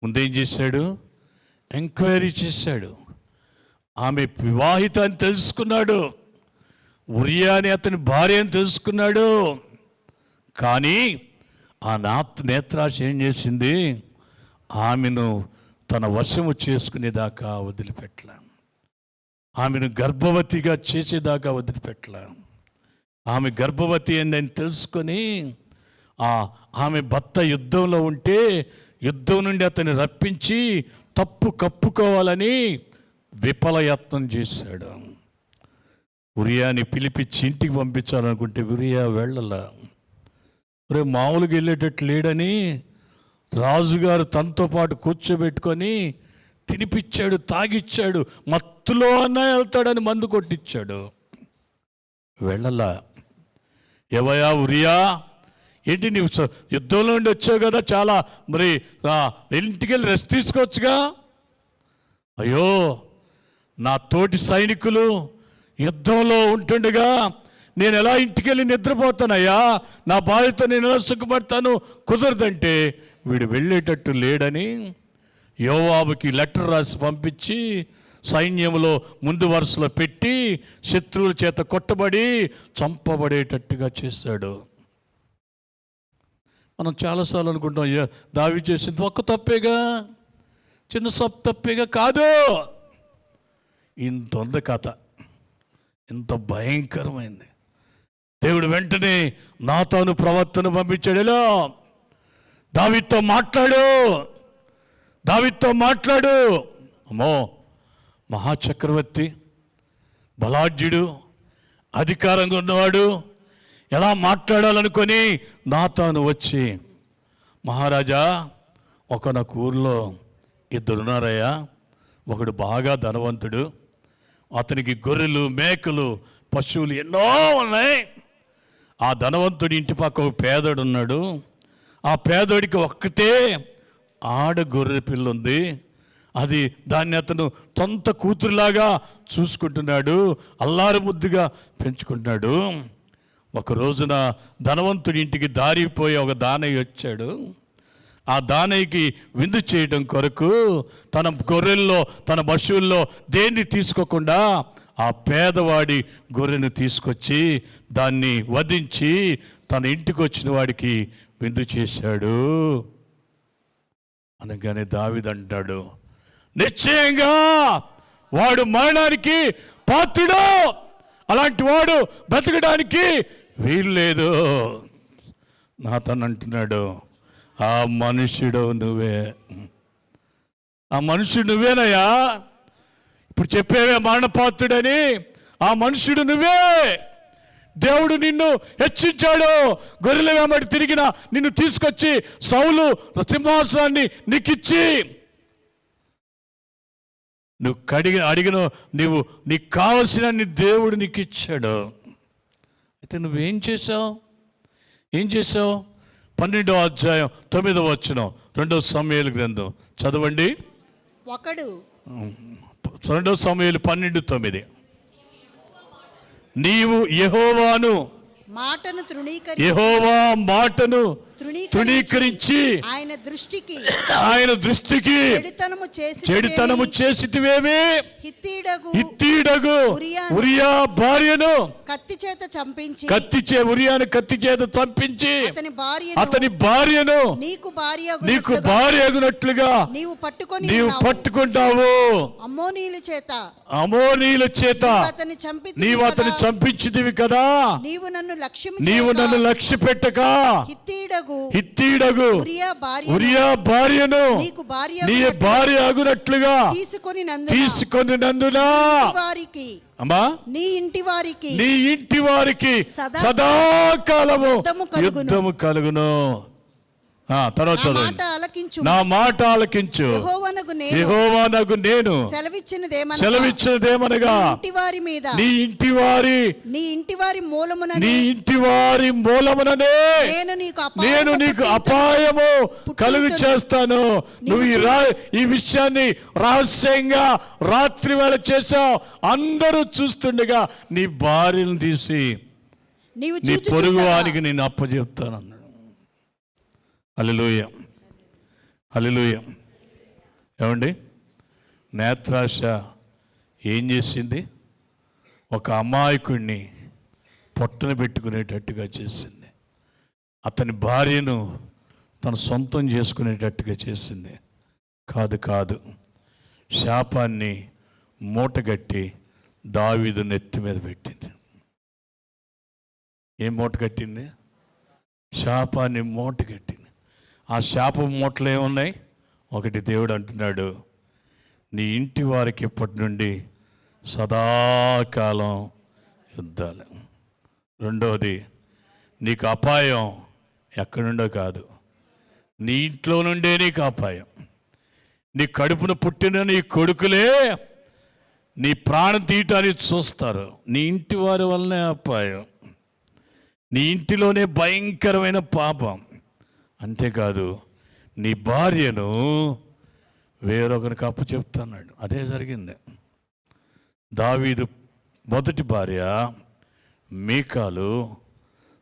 ముందేం చేశాడు? ఎంక్వైరీ చేశాడు. ఆమె వివాహిత అని తెలుసుకున్నాడు. ఉరియా అని అతని భార్య అని తెలుసుకున్నాడు. కానీ ఆ నేత్రాశ ఏం చేసింది? ఆమెను తన వశము చేసుకునేదాకా వదిలిపెట్టలే. ఆమెను గర్భవతిగా చేసేదాకా వదిలిపెట్టలే. ఆమె గర్భవతి అని తెలుసుకొని ఆమె భర్త యుద్ధంలో ఉంటే యుద్ధం నుండి అతన్ని రప్పించి తప్పు కప్పుకోవాలని విఫలయత్నం చేశాడు. ఉరియాని పిలిపించి ఇంటికి పంపించాలనుకుంటే ఉరియా వెళ్ళలా. మామూలుగా వెళ్ళేటట్టు లేడని రాజుగారు తనతో పాటు కూర్చోబెట్టుకొని తినిపించాడు, తాగిచ్చాడు. మత్తులో అన్నా వెళ్తాడని మందు కొట్టించాడు. వెళ్ళలా. ఏవయ్యా ఉరియా, ఏంటి నీవు యుద్ధంలో నుండి వచ్చావు కదా, చాలా మరి ఇంటికి వెళ్ళి రెస్ట్ తీసుకోవచ్చుగా. అయ్యో, నా తోటి సైనికులు యుద్ధంలో ఉంటుండగా నేను ఎలా ఇంటికి వెళ్ళి నిద్రపోతానయ్యా, నా బాధ్యత నేను ఎలా సుఖపడతాను? కుదరదంటే వీడు వెళ్ళేటట్టు లేడని యోవాబుకి లెటర్ రాసి పంపించి సైన్యంలో ముందు వరుసలో పెట్టి శత్రువుల చేత కొట్టబడి చంపబడేటట్టుగా చేశాడు. మనం చాలాసార్లు అనుకుంటాం, దావీదు చేసింది ఒక్క తప్పేగా, చిన్న తప్పేగా. కాదు, ఇంత ఉంది కథ, ఇంత భయంకరమైంది. దేవుడు వెంటనే నాతాను ప్రవక్తను పంపించాడు. ఎలా? దావీదుతో మాట్లాడు, దావీదుతో మాట్లాడు. అమ్మో, మహాచక్రవర్తి, బలాఢ్యుడు, అధికారంగా ఉన్నవాడు, ఎలా మాట్లాడాలనుకొని నాతాను వచ్చి మహారాజా, ఒకనొక ఊర్లో ఇద్దరున్నారయ్యా. ఒకడు బాగా ధనవంతుడు, అతనికి గొర్రెలు, మేకలు, పశువులు ఎన్నో ఉన్నాయి. ఆ ధనవంతుడి ఇంటి పక్క ఒక పేదోడు ఉన్నాడు. ఆ పేదోడికి ఒక్కటే ఆడ గొర్రె పిల్ల ఉంది. దాన్ని అతను సొంత కూతురులాగా చూసుకుంటున్నాడు, అల్లారు ముద్దుగా పెంచుకుంటున్నాడు. ఒక రోజున ధనవంతుడి ఇంటికి దారిపోయి ఒక దానయ్య వచ్చాడు. ఆ దానయ్యకి విందు చేయడం కొరకు తన గొర్రెల్లో, తన పశువుల్లో దేన్ని తీసుకోకుండా ఆ పేదవాడి గొర్రెను తీసుకొచ్చి దాన్ని వధించి తన ఇంటికి వచ్చిన వాడికి విందు చేశాడు. అనగానే దావీదు అంటాడు, నిశ్చయంగా వాడు మరణానికి పాత్రుడు, అలాంటి వాడు బ్రతకడానికి వీలు లేదు. నాతను అంటున్నాడు, ఆ మనుష్యుడు నువ్వే, ఆ మనుష్యుడు నువ్వేనయ్యా. ఇప్పుడు చెప్పేవే మరణపాత్రుడని, ఆ మనుష్యుడు నువ్వే. దేవుడు నిన్ను హెచ్చించాడు. గొర్రెల వెంబడి తిరిగిన నిన్ను తీసుకొచ్చి సౌలు సింహాసనాన్ని నీకిచ్చి నువ్వు అడిగిన నీకు కావలసిన దేవుడు నీకు ఇచ్చాడు. అయితే నువ్వేం చేసావు? 12వ అధ్యాయం 9వ వచనం, 2 సమూయేలు గ్రంథం చదవండి. 2 సమూయేలు 12:9. నీవు యెహోవా మాటను తృణీకరించి ఆయన దృష్టికి చెడుతనము చేసితివేమి? హిత్తీయుడగు ఉరియా భార్యను ఉరియాను కత్తి చేత చంపించి అతని భార్యను నీకు భార్య అగునట్లుగా నీవు పట్టుకుంటావు. అమోనీయుల చేత నీవు అతని చంపించితివి కదా. నీవు నన్ను లక్ష్య పెట్టక హిత్తీయుడగు ఉరియా భార్యను నీ భార్య అగునట్లుగా తీసుకొని నందున అమ్మా నీ ఇంటి వారికి సదాకాలము యుద్ధము కలుగును. తర్వాత నా మాట ఆలకించు, యెహోవానగు నేను సెలవిచ్చినదేమనగా నీ ఇంటి వారి మూలముననే నేను నీకు అపాయము కలుగు చేస్తాను. నువ్వు ఈ విషయాన్ని రహస్యంగా రాత్రి వేళ చేసావు, అందరూ చూస్తుండగా నీ భార్యను తీసి నీ పొరుగు వారికి నేను అప్పచెప్తాను. హల్లెలూయా, హల్లెలూయా. ఏమండి, నేత్రాశ ఏం చేసింది? ఒక అమాయకుడిని పొట్టన పెట్టుకునేటట్టుగా చేసింది. అతని భార్యను తన సొంతం చేసుకునేటట్టుగా చేసింది. కాదు, శాపాన్ని మూటగట్టి దావీదు నెత్తి మీద పెట్టింది. ఏం మూట కట్టింది? శాపాన్ని మూటగట్టింది. ఆ శాపం మూటలు ఏమున్నాయి? ఒకటి, దేవుడు అంటున్నాడు, నీ ఇంటి వారికి ఇప్పటి నుండి సదాకాలం యుద్ధాలు. రెండవది, నీకు అపాయం ఎక్కడి నుండో కాదు, నీ ఇంట్లో నుండే నీకు అపాయం. నీ కడుపున పుట్టిన నీ కొడుకులే నీ ప్రాణం తీయటానికి చూస్తారు. నీ ఇంటి వారి వల్లనే అపాయం. నీ ఇంటిలోనే భయంకరమైన పాపం. అంతేకాదు, నీ భార్యను వేరొకరికి అప్పచెప్తున్నాడు. అదే జరిగింది. దావీదు మొదటి భార్య మీకాలు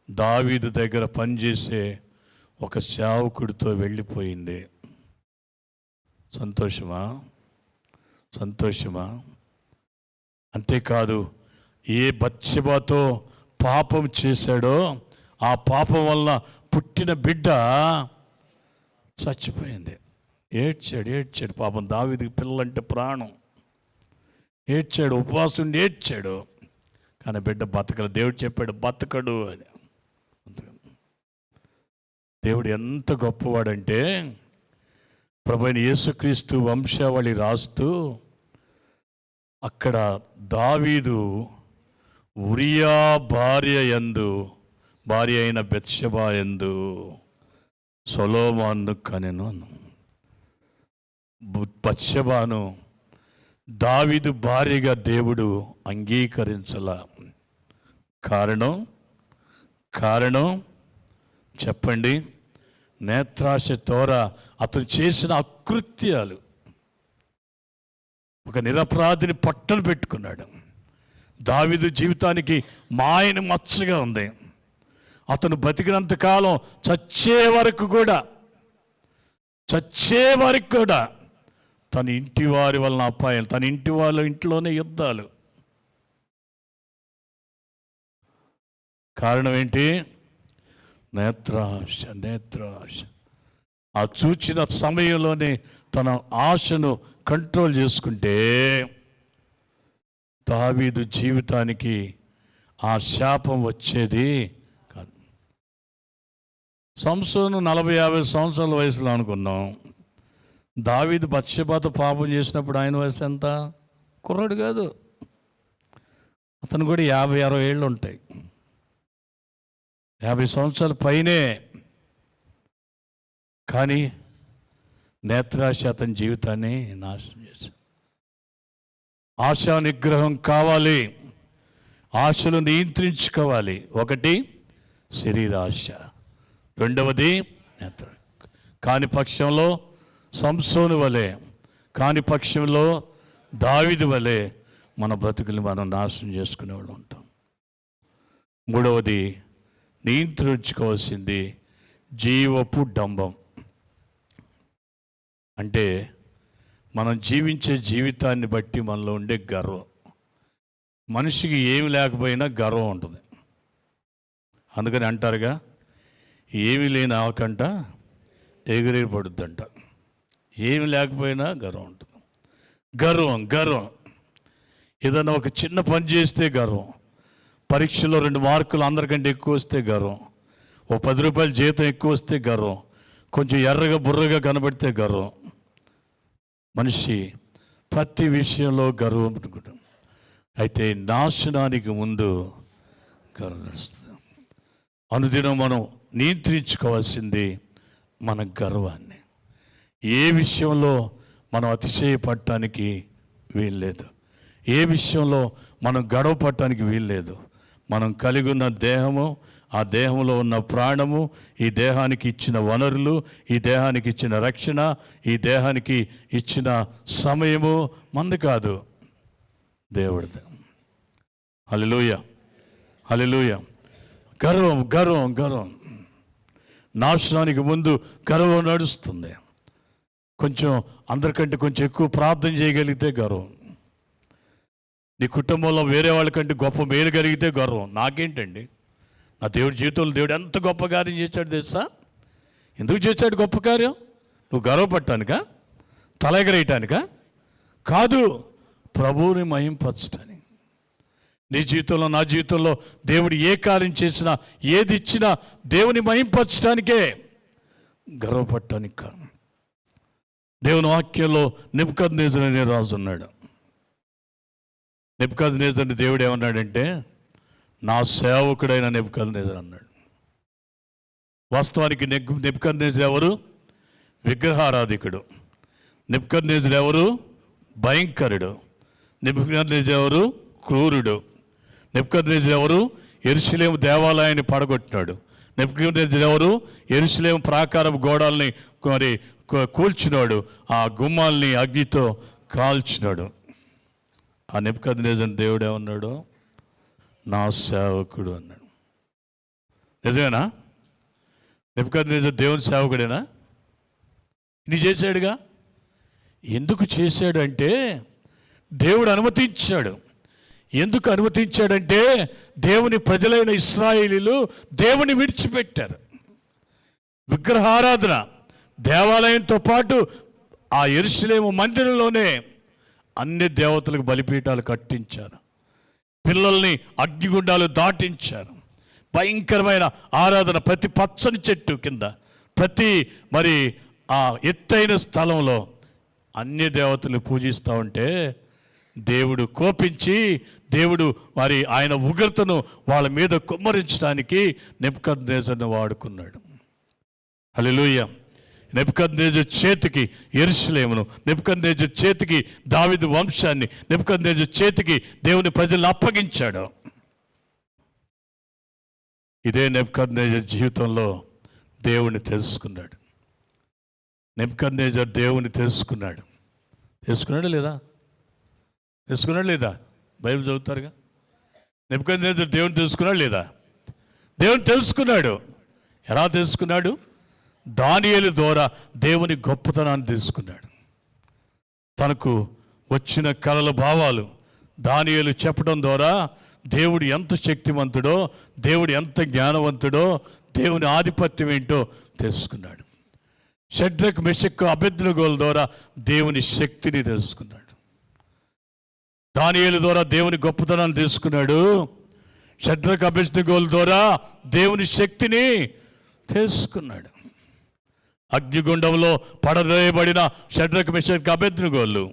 దావీదు దగ్గర పనిచేసే ఒక సేవకుడితో వెళ్ళిపోయింది. సంతోషమా? అంతేకాదు, ఏ బత్షెబతో పాపం చేశాడో ఆ పాపం వల్ల పుట్టిన బిడ్డ చచ్చిపోయింది. ఏడ్చాడు. పాపం దావీదుకి పిల్లలంటే ప్రాణం. ఏడ్చాడు, ఉపవాసం ఏడ్చాడు. కానీ బిడ్డ బతకడు. దేవుడు చెప్పాడు బతకడు అని. దేవుడు ఎంత గొప్పవాడంటే, ప్రభువైన యేసుక్రీస్తు వంశావళి రాస్తూ అక్కడ దావీదు ఉరియా భార్య అయిన బెత్షెబా యందు సొలొమోను కనెను. బత్షెబను దావీదు భార్యగా దేవుడు అంగీకరించల. కారణం చెప్పండి. నేత్రాశ ద్వారా అతను చేసిన అకృత్యాలు. ఒక నిరపరాధిని పట్టలు పెట్టుకున్నాడు. దావీదు జీవితానికి మాయని మచ్చగా ఉంది. అతను బతికినంతకాలం చచ్చే వరకు కూడా తన ఇంటి వారి వలన అపాయాలు, తన ఇంటి వాళ్ళ ఇంట్లోనే యుద్ధాలు. కారణం ఏంటి? నేత్రాశ. ఆ చూచిన సమయంలోనే తన ఆశను కంట్రోల్ చేసుకుంటే దావీదు జీవితానికి ఆ శాపం వచ్చేది కాదు. సంసోను 40-50 సంవత్సరాల వయసులో అనుకున్నాం. దావీదు బత్షెబతో పాపం చేసినప్పుడు ఆయన వయసు ఎంత? కుర్రాడు కాదు, అతను కూడా 50-60 ఏళ్ళు ఉంటాయి. 50 సంవత్సరాల పైనే. కానీ నేత్రాశ అతని జీవితాన్ని నాశనం చేశాడు. ఆశా నిగ్రహం కావాలి, ఆశలు నియంత్రించుకోవాలి. ఒకటి శరీరాశ, రెండవది నేత్ర. కాని పక్షంలో సంసోను వలె, కాని పక్షంలో దావీదు వలె మన బ్రతుకులు మనం నాశనం చేసుకునే వాళ్ళు ఉంటాం. మూడవది నియంత్రించుకోవాల్సింది జీవపు డంబం. అంటే మనం జీవించే జీవితాన్ని బట్టి మనలో ఉండే గర్వం. మనిషికి ఏమి లేకపోయినా గర్వం ఉంటుంది. అందుకని అంటారుగా, ఏమి లేని ఆకంట ఎగిరి పడుద్దంట. ఏమి లేకపోయినా గర్వం ఉంటుంది. గర్వం ఏదైనా ఒక చిన్న పని చేస్తే గర్వం. పరీక్షలో 2 మార్కులు అందరికంటే ఎక్కువ వస్తే గర్వం. ఓ 10 రూపాయల జీతం ఎక్కువ వస్తే గర్వం. కొంచెం ఎర్రగా బుర్రగా కనబడితే గర్వం. మనిషి ప్రతి విషయంలో గర్వం పెట్టుకుంటాం. అయితే నాశనానికి ముందు గర్వం వస్తుంది. అనుదినం మనం నియంత్రించుకోవాల్సింది మన గర్వాన్ని. ఏ విషయంలో మనం అతిశయపడటానికి వీల్లేదు. ఏ విషయంలో మనం గడవపడటానికి వీల్లేదు. మనం కలిగి ఉన్న దేహము, ఆ దేహంలో ఉన్న ప్రాణము, ఈ దేహానికి ఇచ్చిన వనరులు, ఈ దేహానికి ఇచ్చిన రక్షణ, ఈ దేహానికి ఇచ్చిన సమయము మంది కాదు, దేవుడిది. హల్లెలూయా. గర్వం నాశనానికి ముందు గర్వం నడుస్తుంది. కొంచెం అందరికంటే కొంచెం ఎక్కువ ప్రార్థన చేయగలిగితే గర్వం. నీ కుటుంబంలో వేరే వాళ్ళకంటే గొప్ప మేలు కలిగితే గర్వం. నాకేంటండి, నా దేవుడి జీవితంలో దేవుడు ఎంత గొప్ప కార్యం చేశాడు తెలుసా? ఎందుకు చేశాడు గొప్ప కార్యం? నువ్వు గర్వపడటానికా? తల ఎగరేయటానికా? కాదు, ప్రభువుని మహింపరచటానికి. నీ జీవితంలో, నా జీవితంలో దేవుడు ఏ కార్యం చేసినా, ఏది ఇచ్చినా దేవుని మహింపరచటానికే, గర్వపడటానికి కాదు. దేవుని వాక్యంలో నెబుకద్నెజరు అనే రాజు ఉన్నాడు. నెబుకద్నెజరుని దేవుడు ఏమన్నాడంటే, నా సేవకుడైన నెబుకద్నెజరు అన్నాడు. వాస్తవానికి నెబుకద్నెజరు ఎవరు? విగ్రహారాధికుడు. నెబుకద్నెజరు ఎవరు? భయంకరుడు. నెబుకద్నెజరు ఎవరు? క్రూరుడు. నెబుకద్నెజరు ఎవరు? యెరూషలేము దేవాలయాన్ని పడగొట్టినాడు. నెబుకద్నెజరు ఎవరు? యెరూషలేము ప్రాకారపు గోడల్ని మరి కూల్చినాడు, ఆ గుమ్మాల్ని అగ్నితో కాల్చినాడు. ఆ నెబుకద్నెజరు దేవుడు ఏమన్నాడు? నా సేవకుడు అన్నాడు. నిజమేనా? నెబుకద్నెజరు దేవుని సేవకుడేనా? ఇన్ని చేశాడుగా. ఎందుకు చేశాడంటే దేవుడు అనుమతించాడు. ఎందుకు అనుమతించాడంటే దేవుని ప్రజలైన ఇశ్రాయేలీయులు దేవుని విడిచిపెట్టారు. విగ్రహారాధన, దేవాలయంతో పాటు ఆ యెరూషలేము మందిరంలోనే అన్ని దేవతలకు బలిపీఠాలు కట్టించారు. పిల్లల్ని అగ్నిగుండాలు దాటించారు. భయంకరమైన ఆరాధన. ప్రతి పచ్చని చెట్టు కింద, ప్రతి మరి ఆ ఎత్తైన స్థలంలో అన్ని దేవతలు పూజిస్తూ ఉంటే దేవుడు కోపించి, దేవుడు మరి ఆయన ఉగ్రతను వాళ్ళ మీద కుమ్మరించడానికి నెబుకద్నెజరును వాడుకున్నాడు. హల్లెలూయా. నెబుకద్నెజరు చేతికి యెరూషలేమును, నెబుకద్నెజరు చేతికి దావీదు వంశాన్ని, నెబుకద్నెజరు చేతికి దేవుని ప్రజలను అప్పగించాడు. ఇదే నెబుకద్నెజరు జీవితంలో దేవుని తెలుసుకున్నాడు. నెబుకద్నెజరు దేవుని తెలుసుకున్నాడు. తెలుసుకున్నాడా లేదా? తెలుసుకున్నాడు లేదా? బైబిల్ చదువుతారుగా. నెబుకద్నెజరు దేవుని తెలుసుకున్నాడు లేదా? దేవుని తెలుసుకున్నాడు. ఎలా తెలుసుకున్నాడు? దానియేలు ద్వారా దేవుని గొప్పతనాన్ని తెలుసుకున్నాడు. తనకు వచ్చిన కలల భావాలు దానియేలు చెప్పడం ద్వారా దేవుడు ఎంత శక్తివంతుడో, దేవుడు ఎంత జ్ఞానవంతుడో, దేవుని ఆధిపత్యం ఏంటో తెలుసుకున్నాడు. షడ్రక్, మెషక్, అబేద్నెగోల ద్వారా దేవుని శక్తిని తెలుసుకున్నాడు. దానియేలు ద్వారా దేవుని గొప్పతనాన్ని తెలుసుకున్నాడు. షడ్రక్, అబేద్నెగోల ద్వారా దేవుని శక్తిని తెలుసుకున్నాడు. అగ్నిగుండంలో పడవేయబడిన షడ్రక్, మెషక్, అబేద్నెగోలు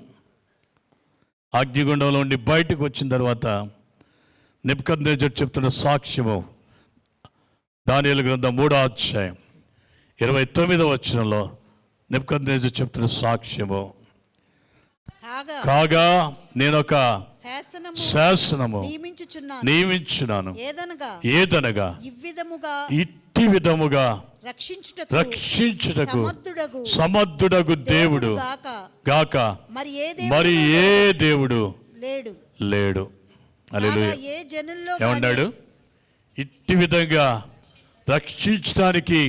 అగ్నిగుండంలో ఉండి బయటకు వచ్చిన తర్వాత నెబుకద్నెజరు చెప్తున్న సాక్ష్యము దానియేలు గ్రంథం 3వ అధ్యాయం 29వ వచనంలో నెబుకద్నెజరు చెప్తున్న సాక్ష్యము, కాగా నేను ఒక శాసనము నియమించున్నాను, ఏదనగా ఇట్టి విధముగా రక్షించుటకు సమర్థుడగు దేవుడు గాక మరి ఏ దేవుడు లేడు. హల్లెలూయా. ఏమన్నాడు? ఇట్టి విధంగా రక్షించడానికి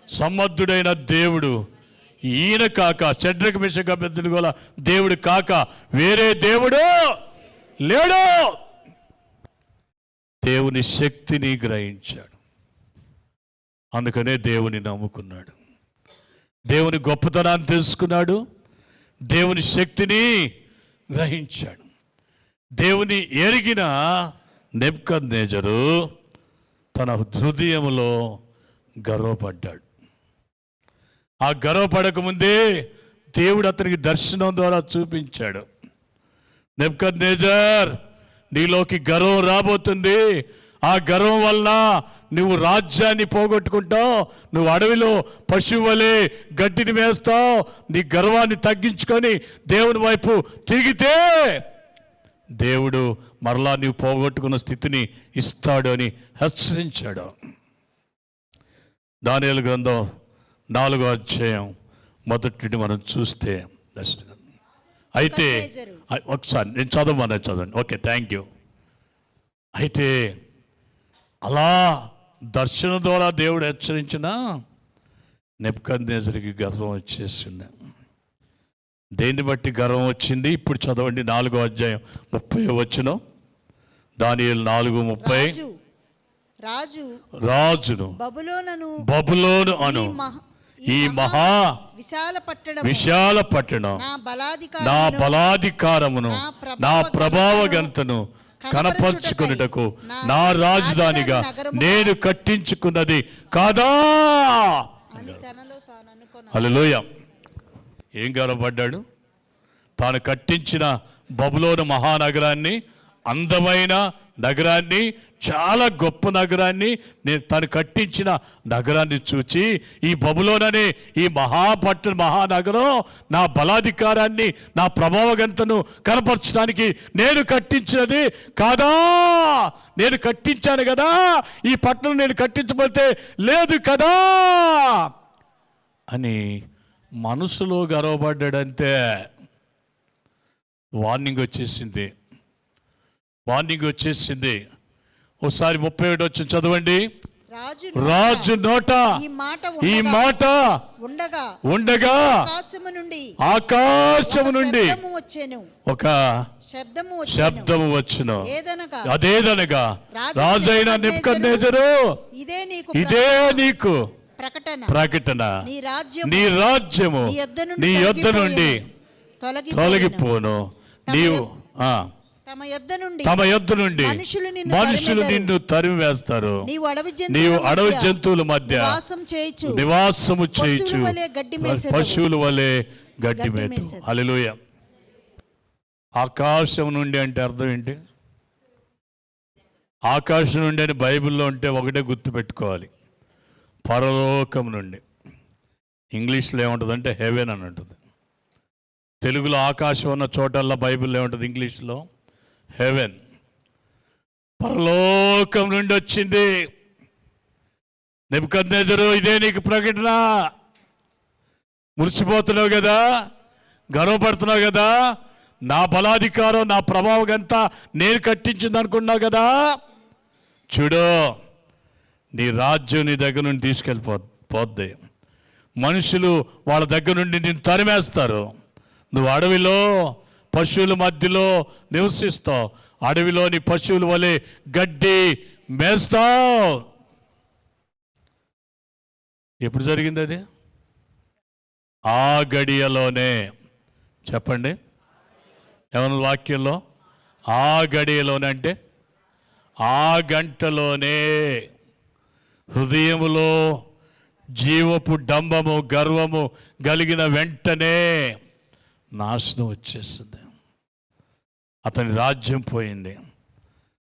సమర్థుడైన దేవుడు ఈయన కాక, షడ్రక్, మెషక్, అబేద్నెగోల దేవుడు కాక వేరే దేవుడు లేడు. దేవుని శక్తిని గ్రహించాడు. అందుకనే దేవుని నమ్ముకున్నాడు. దేవుని గొప్పతనాన్ని తెలుసుకున్నాడు. దేవుని శక్తిని గ్రహించాడు. దేవుని ఎరిగిన నెబుకద్నెజరు తన హృదయంలో గర్వపడ్డాడు. ఆ గర్వపడకముందే దేవుడు అతనికి దర్శనం ద్వారా చూపించాడు. నెబుకద్నెజర్, నీలోకి గర్వం రాబోతుంది. ఆ గర్వం వలన నువ్వు రాజ్యాన్ని పోగొట్టుకుంటావు. నువ్వు అడవిలో పశువు వలె గడ్డిని వేస్తావు. నీ గర్వాన్ని తగ్గించుకొని దేవుని వైపు తిరిగితే దేవుడు మరలా నీవు పోగొట్టుకున్న స్థితిని ఇస్తాడు అని హెచ్చరించాడు. దానియేలు గ్రంథం 4వ అధ్యాయం మొదటి మనం చూస్తే అయితే ఒకసారి నేను చదవండి. Okay, thank you. అయితే అలా దర్శనం ద్వారా దేవుడు హెచ్చరించిన నెబుకద్నెజరుకి గర్వం వచ్చేసింది. దేన్ని బట్టి గర్వం వచ్చింది? ఇప్పుడు చదవండి 4వ అధ్యాయం 30వ వచనం. దానియేలు 4:30. రాజును బబులోను అను ఈ మహా విశాల పట్టణం నా బలాధికారమును నా ప్రభావ ఘనతను కనపరుచుకున్నటకు నా రాజధానిగా నేను కట్టించుకున్నది కాదా? హల్లెలూయా. ఏం గర్వపడ్డాడు? తాను కట్టించిన బబులోను మహానగరాన్ని, అందమైన నగరాన్ని, చాలా గొప్ప నగరాన్ని, నేను తను కట్టించిన నగరాన్ని చూచి ఈ బబులోన్ అనే ఈ మహానగరం నా బలాధికారాన్ని, నా ప్రభావగంతను కనపరచడానికి నేను కట్టించినది కాదా? నేను కట్టించాను కదా, ఈ పట్టణం నేను కట్టించబడితే లేదు కదా అని మనసులో గర్వపడ్డాడంతే. వార్నింగ్ వచ్చేసింది. ఒకసారి 31 వచ్చి చదవండి. రాజు నోట ఈ మాట ఉండగా ఆకాశము నుండి ఒక శబ్దము వచ్చును. అదేదనగా రాజైన నెబుకద్నెజరు, ఇదే నీకు ప్రకటన, నీ రాజ్యము నీ యొద్ద నుండి తొలగిపోను. నీవు తమ యొద్ద నుండి మనుషులు నిన్ను తరిమి వేస్తారు. నీవు అడవి జంతువుల మధ్య నివాసము చేయొచ్చు, పశువుల వలె గడ్డి మేతు. హల్లెలూయా. ఆకాశం నుండి అంటే అర్థం ఏంటి? ఆకాశం నుండి అని బైబిల్లో ఉంటే ఒకటే గుర్తుపెట్టుకోవాలి, పరలోకం నుండి. ఇంగ్లీష్లో ఏముంటుందంటే హెవెన్ అని ఉంటుంది. తెలుగులో ఆకాశం ఉన్న చోటల్లో బైబిల్లో ఏముంటుంది? ఇంగ్లీష్లో హెవెన్. పరలోకం నుండి వచ్చింది. నెబుకద్నెజరు, ఇదే నీకు ప్రకటన. మురిసిపోతున్నావు కదా, గర్వపడుతున్నావు కదా, నా బలాధికారం నా ప్రభావం అంతా నేను కట్టించింది అనుకున్నావు కదా, చూడు నీ రాజ్యం నీ దగ్గర నుండి తీసుకెళ్ళిపోద్ది. మనుషులు వాళ్ళ దగ్గర నుండి నేను తరిమేస్తారు. నువ్వు అడవిలో పశువుల మధ్యలో నివసిస్తావు. అడవిలోని పశువుల వలె గడ్డి మేస్తావు. ఎప్పుడు జరిగింది అది? ఆ గడియలోనే. చెప్పండి ఏమన్నా వాక్యంలో? ఆ గడియలోనే అంటే ఆ గంటలోనే హృదయములో జీవపు డంబము గర్వము కలిగిన వెంటనే నాశనం వచ్చేస్తుంది. అతని రాజ్యం పోయింది.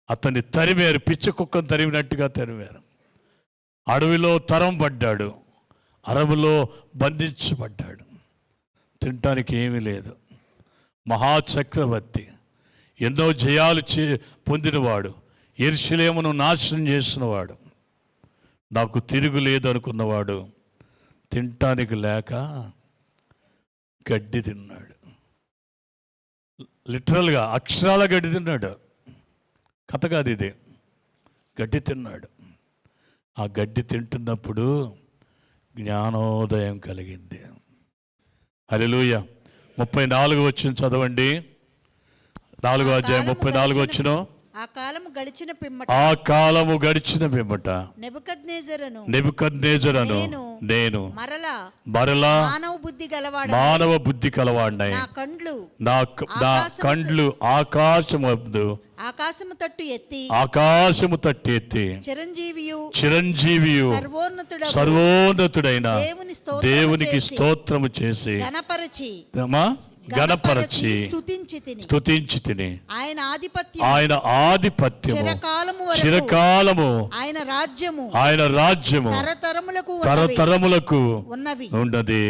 అతన్ని తరిమారు, పిచ్చి కుక్కను తరిమినట్టుగా తరిమారు. అడవిలో తరం పడ్డాడు, అరబులో బంధించబడ్డాడు. తినటానికి ఏమీ లేదు. మహాచక్రవర్తి, ఎన్నో జయాలు పొందినవాడు, యెరూషలేమును నాశనం చేసినవాడు, నాకు తిరుగు లేదు అనుకున్నవాడు తినటానికి లేక గడ్డి తిన్నాడు. లిటరల్గా అక్షరాల గడ్డి తిన్నాడు. కథ కాదు ఇది. గడ్డి తిన్నాడు. ఆ గడ్డి తింటున్నప్పుడు జ్ఞానోదయం కలిగింది. హల్లెలూయా. 34 వచ్చిన చదవండి. 4వ అధ్యాయం 34 వచ్చిన. ఆ కాలము గడిచిన పిమ్మట నెబుకద్నెజరును నేను మరలా మానవ బుద్ధి కలవాడినై నా కండ్లు ఆకాశము తట్టు ఎత్తి చిరంజీవియు సర్వోన్నతుడైన దేవునికి స్తోత్రము చేసి గణపరచి స్తుతించి తిని ఆయన ఆధిపత్యము చిరకాలము ఆయన రాజ్యము తరతరములకు ఉన్నది.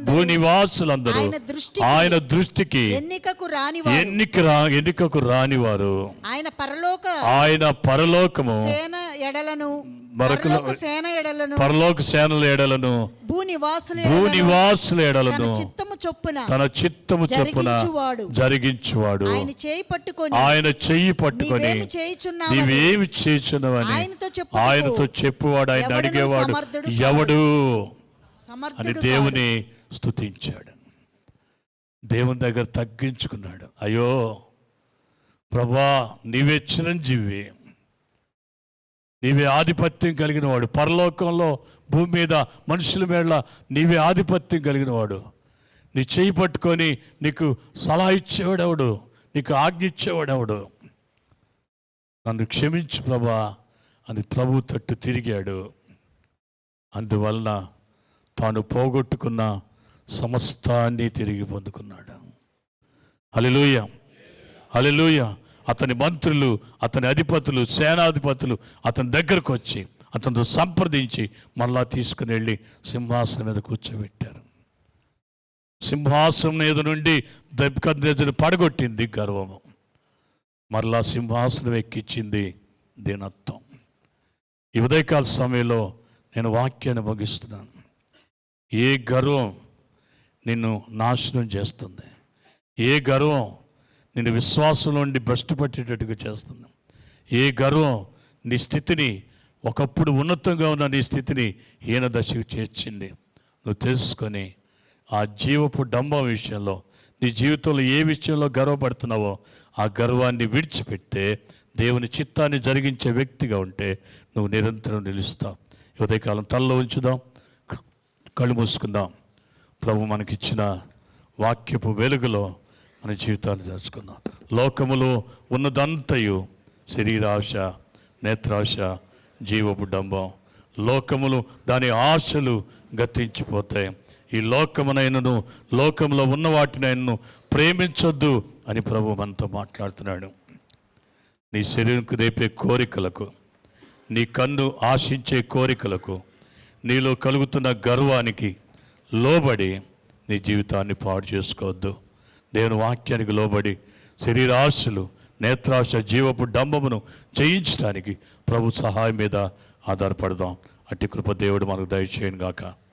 భూనివాసులందరూ ఆయన దృష్టికి ఎన్నికకు రానివారు. ఆయన పరలోకము పరలోక సేనల ఎడలను భూనివాసుల ఎడలను తన చిత్తము చొప్పున జరిగించువాడు. ఆయన చెయ్యి పట్టుకొని నీవేమి చేయుచున్నావని ఆయనతో చెప్పువాడు. ఆయన అడిగేవాడు ఎవడు అని దేవుని స్తుతించాడు. దేవుని దగ్గర తగ్గించుకున్నాడు. అయ్యో ప్రభా, నీవే చిరంజీవి, నీవే ఆధిపత్యం కలిగిన వాడు. పరలోకంలో భూమి మీద మనుషుల మీద నీవే ఆధిపత్యం కలిగిన వాడు. నీ చేయి పట్టుకొని నీకు సలహా ఇచ్చేవాడెవడు, నీకు ఆజ్ఞ ఇచ్చేవాడెవడు? నన్ను క్షమించు ప్రభా అని ప్రభు తట్టు తిరిగాడు. అందువలన తాను పోగొట్టుకున్న సమస్తాన్ని తిరిగి పొందుకున్నాడు. హల్లెలూయా, హల్లెలూయా. అతని మంత్రులు, అతని అధిపతులు, సేనాధిపతులు అతని దగ్గరకు వచ్చి అతనితో సంప్రదించి మళ్ళా తీసుకుని వెళ్ళి సింహాసనం మీద కూర్చోబెట్టారు. సింహాసనం మీద నుండి నెబుకద్నెజరు పడగొట్టింది గర్వము, మరలా సింహాసనం ఎక్కించింది దీనత్వం. ఈ ఉదయకాల సమయంలో నేను వాక్యాన్ని ముగిస్తున్నాను. ఏ గర్వం నిన్ను నాశనం చేస్తుంది? ఏ గర్వం నిన్ను విశ్వాసం నుండి భ్రష్టు పట్టేటట్టుగా చేస్తుంది? ఏ గర్వం నీ స్థితిని, ఒకప్పుడు ఉన్నతంగా ఉన్న నీ స్థితిని హీన దశకు చేర్చింది? నువ్వు తెలుసుకొని ఆ జీవపు డంబం విషయంలో, నీ జీవితంలో ఏ విషయంలో గర్వపడుతున్నావో ఆ గర్వాన్ని విడిచిపెడితే, దేవుని చిత్తాన్ని జరిగించే వ్యక్తిగా ఉంటే నువ్వు నిరంతరం నిలుస్తావు. ఉదయకాలం తలలో ఉంచుదాం, కళ్ళు మూసుకుందాం. ప్రభు మనకిచ్చిన వాక్యపు వెలుగులో మన జీవితాలు తెలుసుకుందాం. లోకములో ఉన్నదంతయు శరీరాశ, నేత్రాశ, జీవపు డంబం. లోకములు దాని ఆశలు గతించిపోతాయి. ఈ లోకమునైనను లోకంలో ఉన్న వాటినైనను ప్రేమించొద్దు అని ప్రభు మనతో మాట్లాడుతున్నాడు. నీ శరీరంకు రేపే కోరికలకు, నీ కన్ను ఆశించే కోరికలకు, నీలో కలుగుతున్న గర్వానికి లోబడి నీ జీవితాన్ని పాడు చేసుకోవద్దు. దేవుని వాక్యానికి లోబడి శరీరాశలు, నేత్రాశ, జీవపు డంబమును జయించడానికి ప్రభు సహాయం మీద ఆధారపడదాం. అట్టి కృప దేవుడు మనకు దయచేయను గాక.